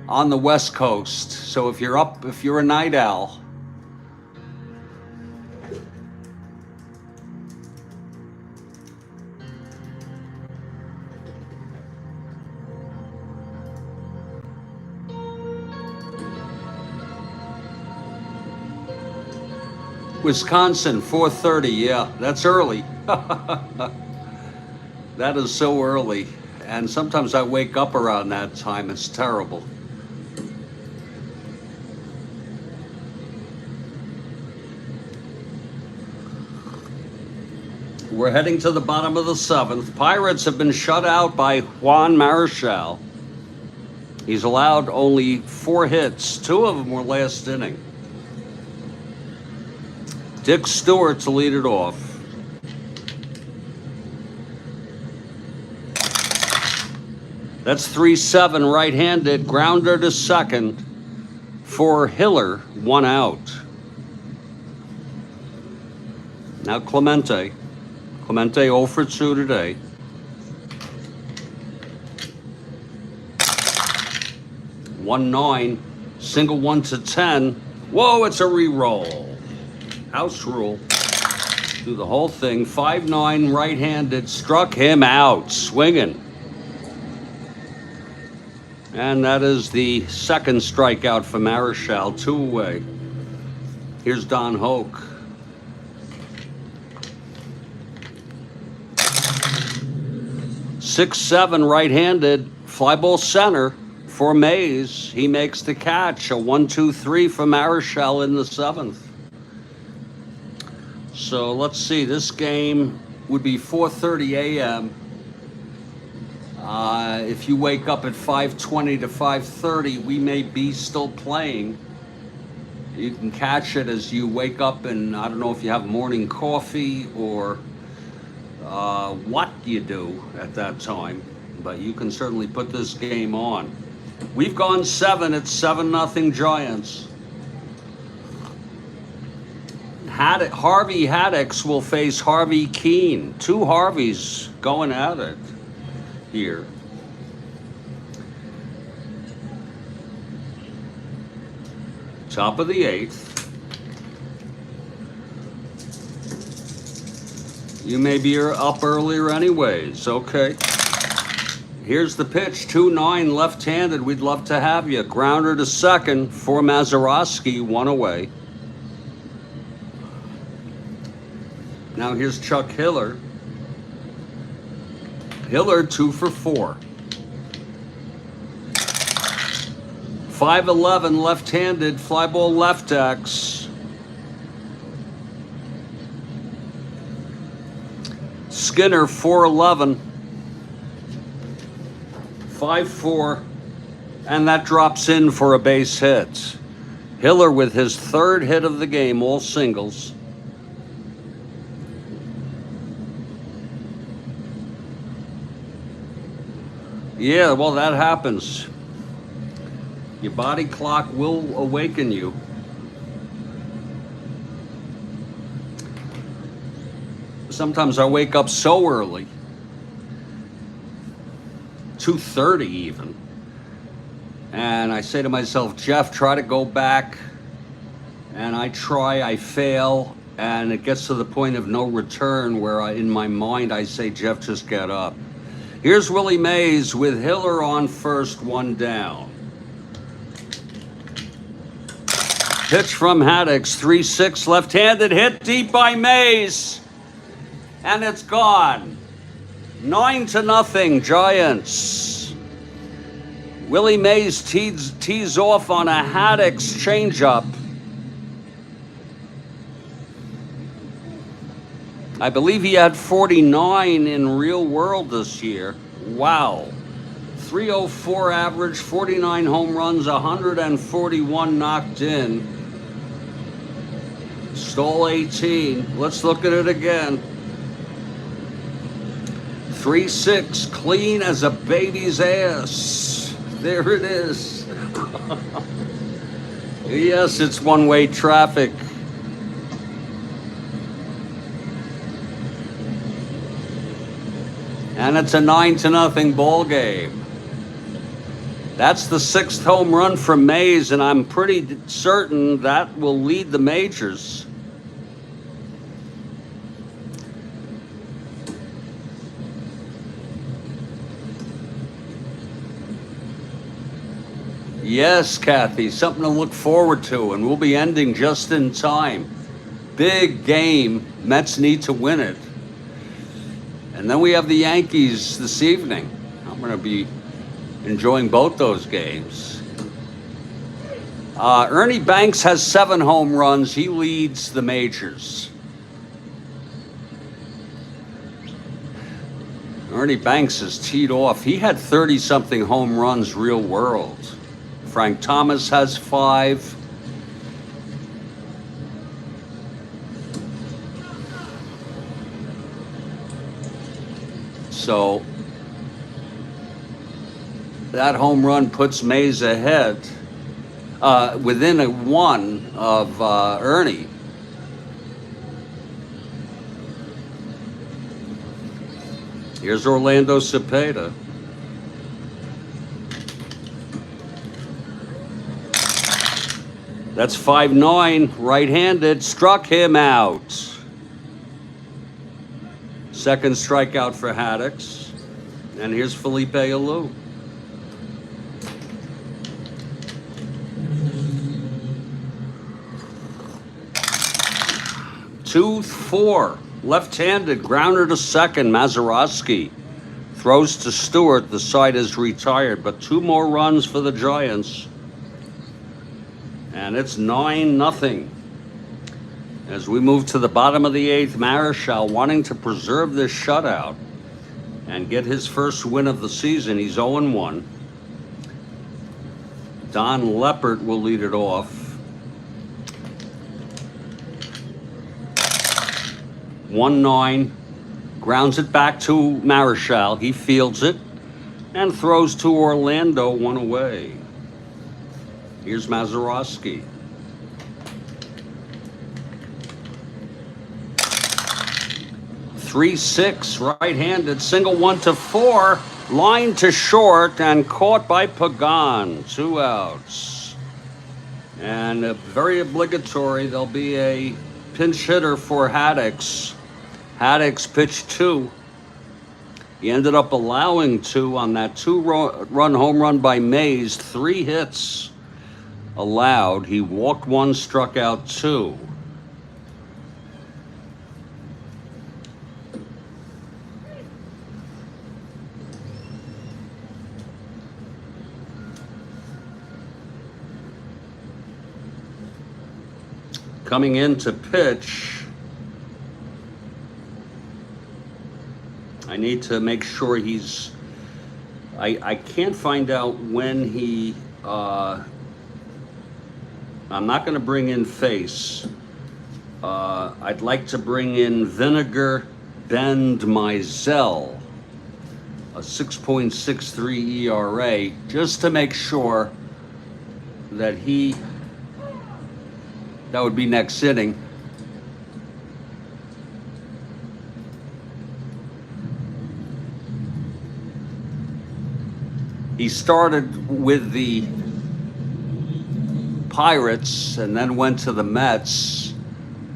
S1: on the West Coast. So if you're up, if you're a night owl, Wisconsin, 4:30, yeah, that's early. That is so early. And sometimes I wake up around that time. It's terrible. We're heading to the bottom of the seventh. Pirates have been shut out by Juan Marichal. He's allowed only 4 hits. 2 of them were last inning. Dick Stewart to lead it off. That's 3-7 right-handed. Grounder to second for Hiller. 1 out. Now Clemente. Clemente 0 for 2 today. One 9. Single 1 to 10. Whoa, it's a re-roll. House rule. Do the whole thing. 5-9 right-handed. Struck him out. Swinging. And that is the second strikeout for Marichal. 2 away. Here's Don Hoke. Six, 7 right-handed. Fly ball center for Mays. He makes the catch. A 1-2-3 for Marichal in the 7th. So let's see, this game would be 4:30 a.m. If you wake up at 5:20 to 5:30, we may be still playing. You can catch it as you wake up, and I don't know if you have morning coffee or what you do at that time, but you can certainly put this game on. We've gone 7, it's 7-0 Giants. Harvey Haddix will face Harvey Keene. 2 Harveys going at it here. Top of the 8th. You may be up earlier anyways. Okay. Here's the pitch. 2-9 left-handed. We'd love to have you. Grounder to second for Mazeroski. 1 away. Now here's Chuck Hiller. Hiller 2 for 4. 5-11 left-handed. Fly ball left X. Skinner 4-11. 5-4. And that drops in for a base hit. Hiller with his 3rd hit of the game, all singles. Yeah, well, that happens. Your body clock will awaken you. Sometimes I wake up so early, 2:30 even, and I say to myself, Jeff, try to go back. And I try, I fail, and it gets to the point of no return where in my mind I say, Jeff, just get up. Here's Willie Mays with Hiller on first, 1 down. Pitch from Haddix, 3-6, left-handed, hit deep by Mays. And it's gone. 9-0, Giants. Willie Mays tees off on a Haddix changeup. I believe he had 49 in real world this year. Wow. 304 average, 49 home runs, 141 knocked in. Stole 18. Let's look at it again. 3-6, clean as a baby's ass. There it is. Yes, it's one-way traffic. And it's a 9-0 ball game. That's the 6th home run from Mays, and I'm pretty certain that will lead the majors. Yes, Kathy, something to look forward to, and we'll be ending just in time. Big game. Mets need to win it. And then we have the Yankees this evening. I'm going to be enjoying both those games. Ernie Banks has 7 home runs. He leads the majors. Ernie Banks is teed off. He had 30-something home runs real world. Frank Thomas has 5. So that home run puts Mays ahead, within a 1 of Ernie. Here's Orlando Cepeda. That's 5-9, right-handed, struck him out. Second strikeout for Haddix. And here's Felipe Alou. Two, 4, left-handed, grounder to second, Mazeroski. Throws to Stewart, the side is retired, but 2 more runs for the Giants. And it's 9-0. As we move to the bottom of the 8th, Marichal wanting to preserve this shutout and get his first win of the season. He's 0-1. Don Leppert will lead it off. 1-9. Grounds it back to Marichal. He fields it and throws to Orlando, 1 away. Here's Mazeroski. 3-6, right-handed, single 1 to 4, line to short, and caught by Pagan. 2 outs. And very obligatory, there'll be a pinch hitter for Haddix. Haddix pitched 2. He ended up allowing 2 on that 2-run home run by Mays. 3 hits allowed. He walked 1, struck out 2. Coming in to pitch, I need to make sure he's, I can't find out when he, I'm not going to bring in Face. I'd like to bring in Vinegar Bend Mizell, a 6.63 ERA, just to make sure that would be next inning. He started with the Pirates and then went to the Mets.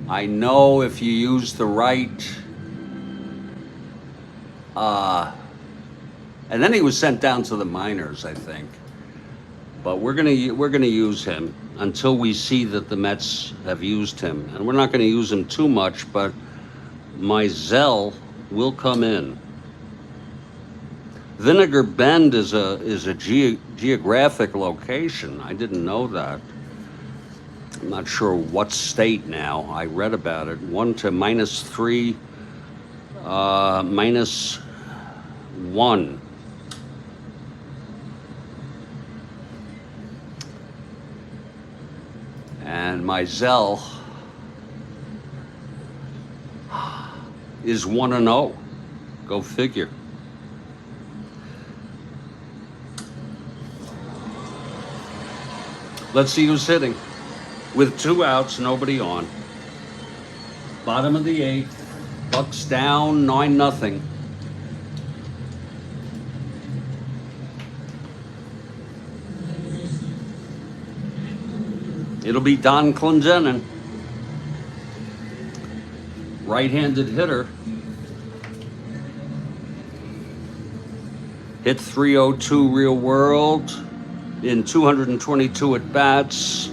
S1: I know if you use the right, and then he was sent down to the minors, I think. But we're gonna use him until we see that the Mets have used him, and we're not gonna use him too much. But Marichal will come in. Vinegar Bend is a geographic location. I didn't know that. I'm not sure what state now. I read about it. 1 to -3, -1. And Marichal is 1-0. Go figure. Let's see who's hitting. With 2 outs, nobody on. Bottom of the 8th. Bucks down 9-0. It'll be Don Clendenin, right-handed hitter. Hit .302 real world in 222 at-bats.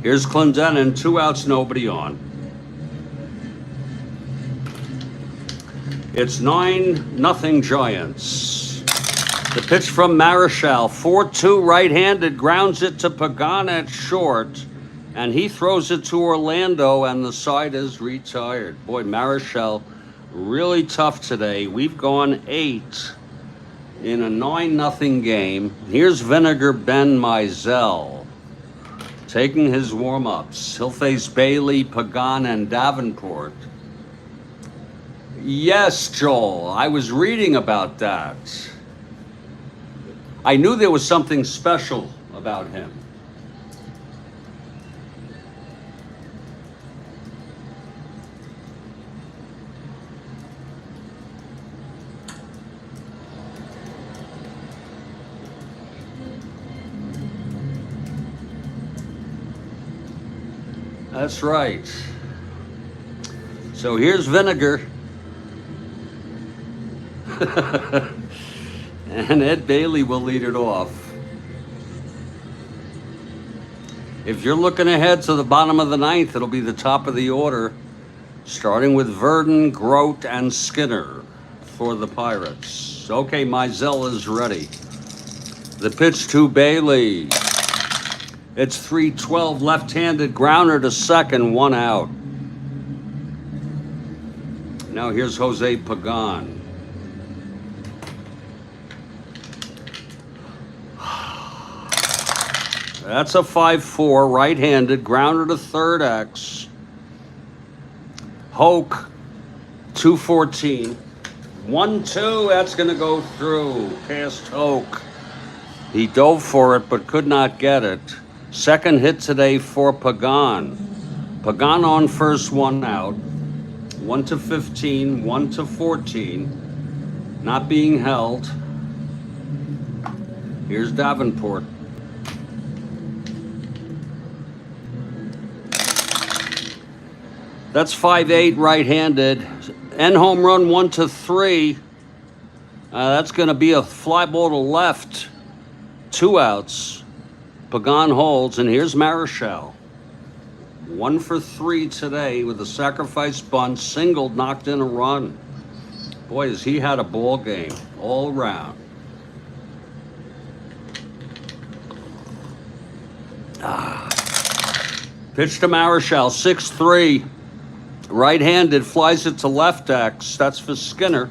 S1: Here's Clendenin, 2 outs, nobody on. It's 9-0 Giants. The pitch from Marichal, 4-2 right-handed, grounds it to Pagan at short, and he throws it to Orlando, and the side is retired. Boy, Marichal really tough today. We've gone 8 in a 9-0 game. Here's Vinegar Ben Marichal taking his warm-ups. He'll face Bailey, Pagan, and Davenport. Yes, Joel, I was reading about that. I knew there was something special about him. That's right. So here's Vinegar. And Ed Bailey will lead it off. If you're looking ahead to the bottom of the 9th, it'll be the top of the order, starting with Verdon, Grote, and Skinner for the Pirates. Okay, Marichal is ready. The pitch to Bailey. It's 3-12, left-handed grounder to second, 1 out. Now here's Jose Pagan. That's a 5-4, right-handed, grounder to third X. Hoke, 214. 1-2, that's going to go through. Past Hoke. He dove for it, but could not get it. Second hit today for Pagan. Pagan on first, 1 out. 1 to 15, 1 to 14. Not being held. Here's Davenport. That's 5-8 right-handed. End home run 1 to 3. That's going to be a fly ball to left. 2 outs. Pagan holds, and here's Marichal. 1 for 3 today with a sacrifice bunt, singled, knocked in a run. Boy, has he had a ball game all around. Pitch to Marichal, 6-3. Right-handed, flies it to left X. That's for Skinner.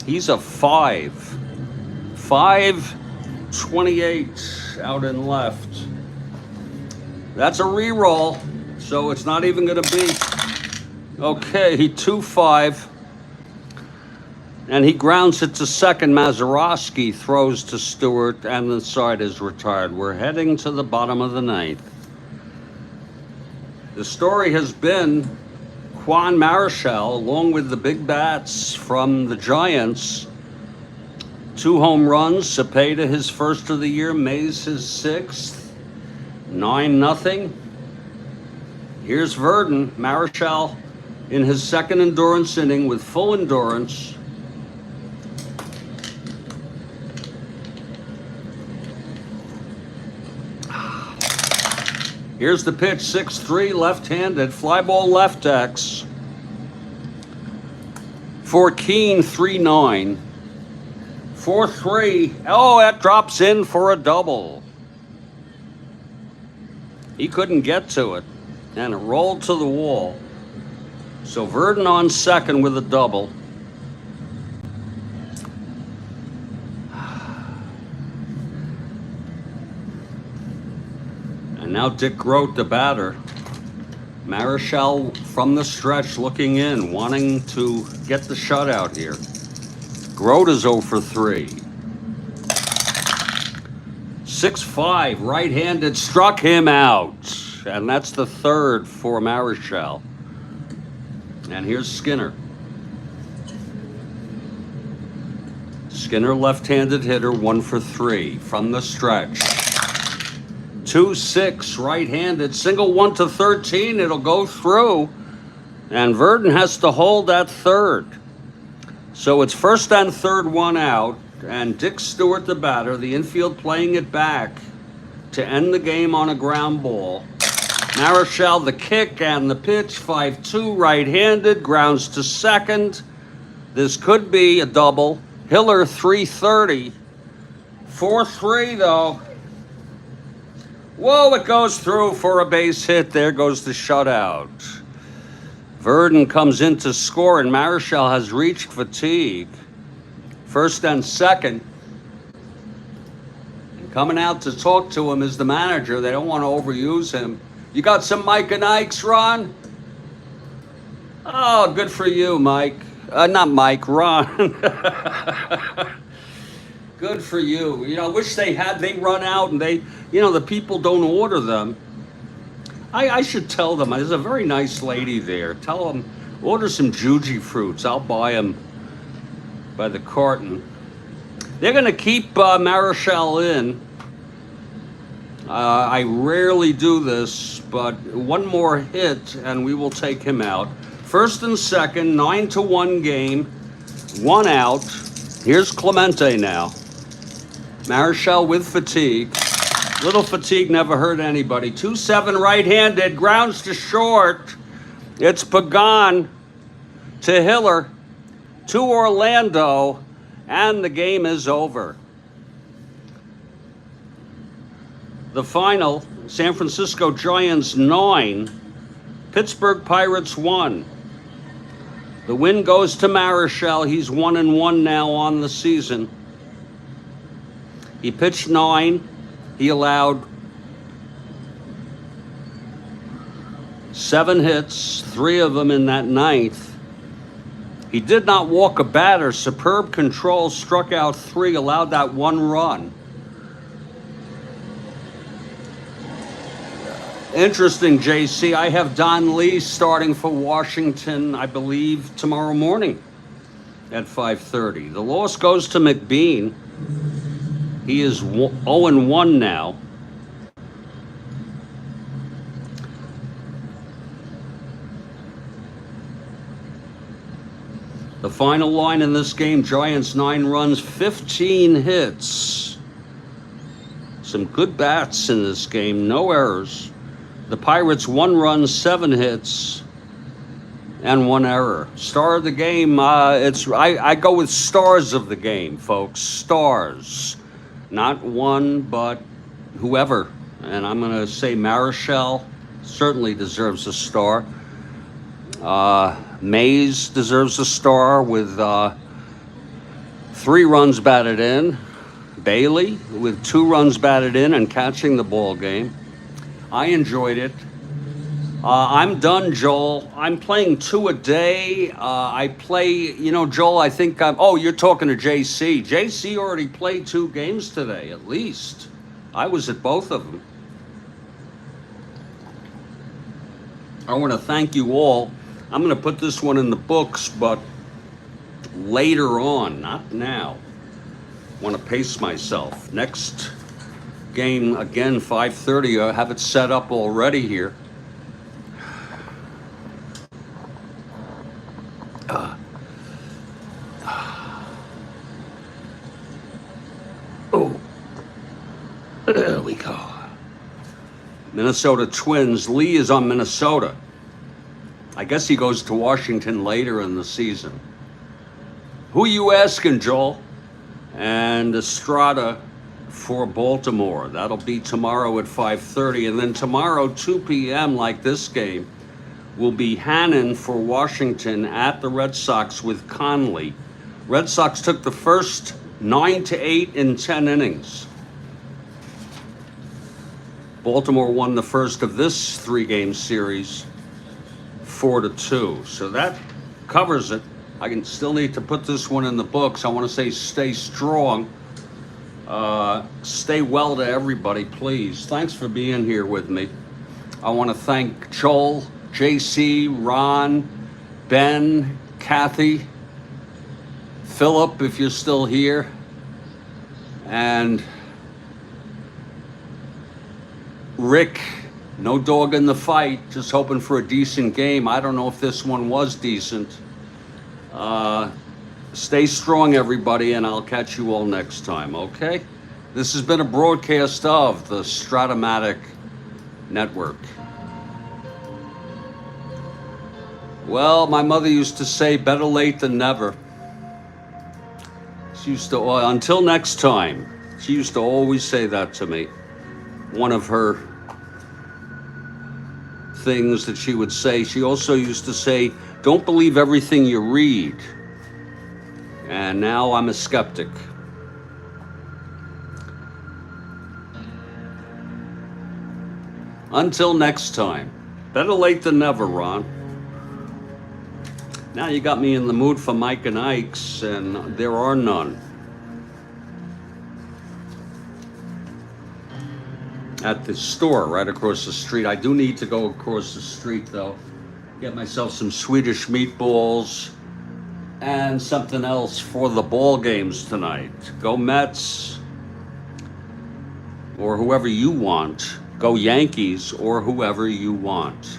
S1: He's a 5. 5 28 out in left. That's a re-roll, so it's not even going to be. Okay, 2-5. And he grounds it to second. Mazeroski throws to Stewart, and the side is retired. We're heading to the bottom of the ninth. The story has been Juan Marichal, along with the big bats from the Giants. 2 home runs, Cepeda his first of the year, Mays his 6th, 9-0. Here's Verdon, Marichal in his second endurance inning with full endurance. Here's the pitch, 6-3, left-handed, fly ball left X. For Keane, 3-9. 4-3. Oh, that drops in for a double. He couldn't get to it, and it rolled to the wall. So Verdon on second with a double. And now Dick Grote, the batter. Marichal from the stretch looking in, wanting to get the shutout here. Grote is 0 for 3. 6-5, right-handed, struck him out. And that's the third for Marichal. And here's Skinner. Skinner, left-handed hitter, 1 for 3 from the stretch. 2-6, right-handed, single 1 to 13. It'll go through. And Verdon has to hold that third. So it's first and third, 1 out, and Dick Stewart, the batter, the infield playing it back to end the game on a ground ball. Marichal, the kick and the pitch, 5-2, right-handed, grounds to second. This could be a double. Hiller, 330. 4-3, though. Whoa, it goes through for a base hit. There goes the shutout. Verdon comes in to score, and Marichal has reached fatigue. First and second. And coming out to talk to him is the manager. They don't want to overuse him. You got some Mike and Ikes, Ron? Oh, good for you, Mike. Not Mike, Ron. Good for you. You know, I wish they run out and the people don't order them. I should tell them, there's a very nice lady there. Tell them, order some Juji fruits. I'll buy them by the carton. They're going to keep Marichal in. I rarely do this, but one more hit and we will take him out. First and second, 9-1 game, 1 out. Here's Clemente now. Marichal with fatigue. Little fatigue never hurt anybody. 2-7 right-handed, grounds to short. It's Pagan to Hiller, to Orlando, and the game is over. The final, San Francisco Giants 9, Pittsburgh Pirates 1. The win goes to Marichal. He's 1-1 now on the season. He pitched 9. He allowed 7 hits, 3 of them in that ninth. He did not walk a batter. Superb control, struck out 3, allowed that 1 run. Interesting, JC. I have Don Lee starting for Washington, I believe, tomorrow morning at 5:30. The loss goes to McBean. He is 0-1 now. The final line in this game, Giants 9 runs, 15 hits. Some good bats in this game, no errors. The Pirates 1 run, 7 hits, and 1 error. Star of the game, I go with stars of the game, folks. Stars. Not one, but whoever. And I'm going to say Marichal certainly deserves a star. Mays deserves a star with 3 runs batted in. Bailey with 2 runs batted in and catching the ball game. I enjoyed it. I'm done, Joel. I'm playing 2 a day. I play, Joel, I think oh, you're talking to JC. JC already played 2 games today, at least. I was at both of them. I want to thank you all. I'm going to put this one in the books, but later on, not now. I want to pace myself. Next game, again, 5:30. I have it set up already here. There we go. Minnesota Twins. Lee is on Minnesota. I guess he goes to Washington later in the season. Who you asking, Joel? And Estrada for Baltimore. That'll be tomorrow at 5:30. And then tomorrow, 2 p.m., like this game, will be Hannon for Washington at the Red Sox with Conley. Red Sox took the first 9-8 in 10 innings. Baltimore won the first of this 3-game series 4-2. So that covers it. I can still need to put this one in the books. I want to say stay strong. Stay well to everybody, please. Thanks for being here with me. I want to thank Joel, JC, Ron, Ben, Kathy, Philip, if you're still here, and Rick. No dog in the fight, just hoping for a decent game. I don't know if this one was decent. Stay strong, everybody, and I'll catch you all next time, okay? This has been a broadcast of the Strat-O-Matic Network. Well, my mother used to say, better late than never. She used to, until next time, she used to always say that to me. One of her things that she would say. She also used to say, don't believe everything you read. And now I'm a skeptic. Until next time. Better late than never, Ron. Now you got me in the mood for Mike and Ike's, and there are none. At the store right across the street. I do need to go across the street, though. Get myself some Swedish meatballs and something else for the ball games tonight. Go Mets, or whoever you want. Go Yankees, or whoever you want.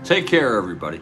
S1: Take care, everybody.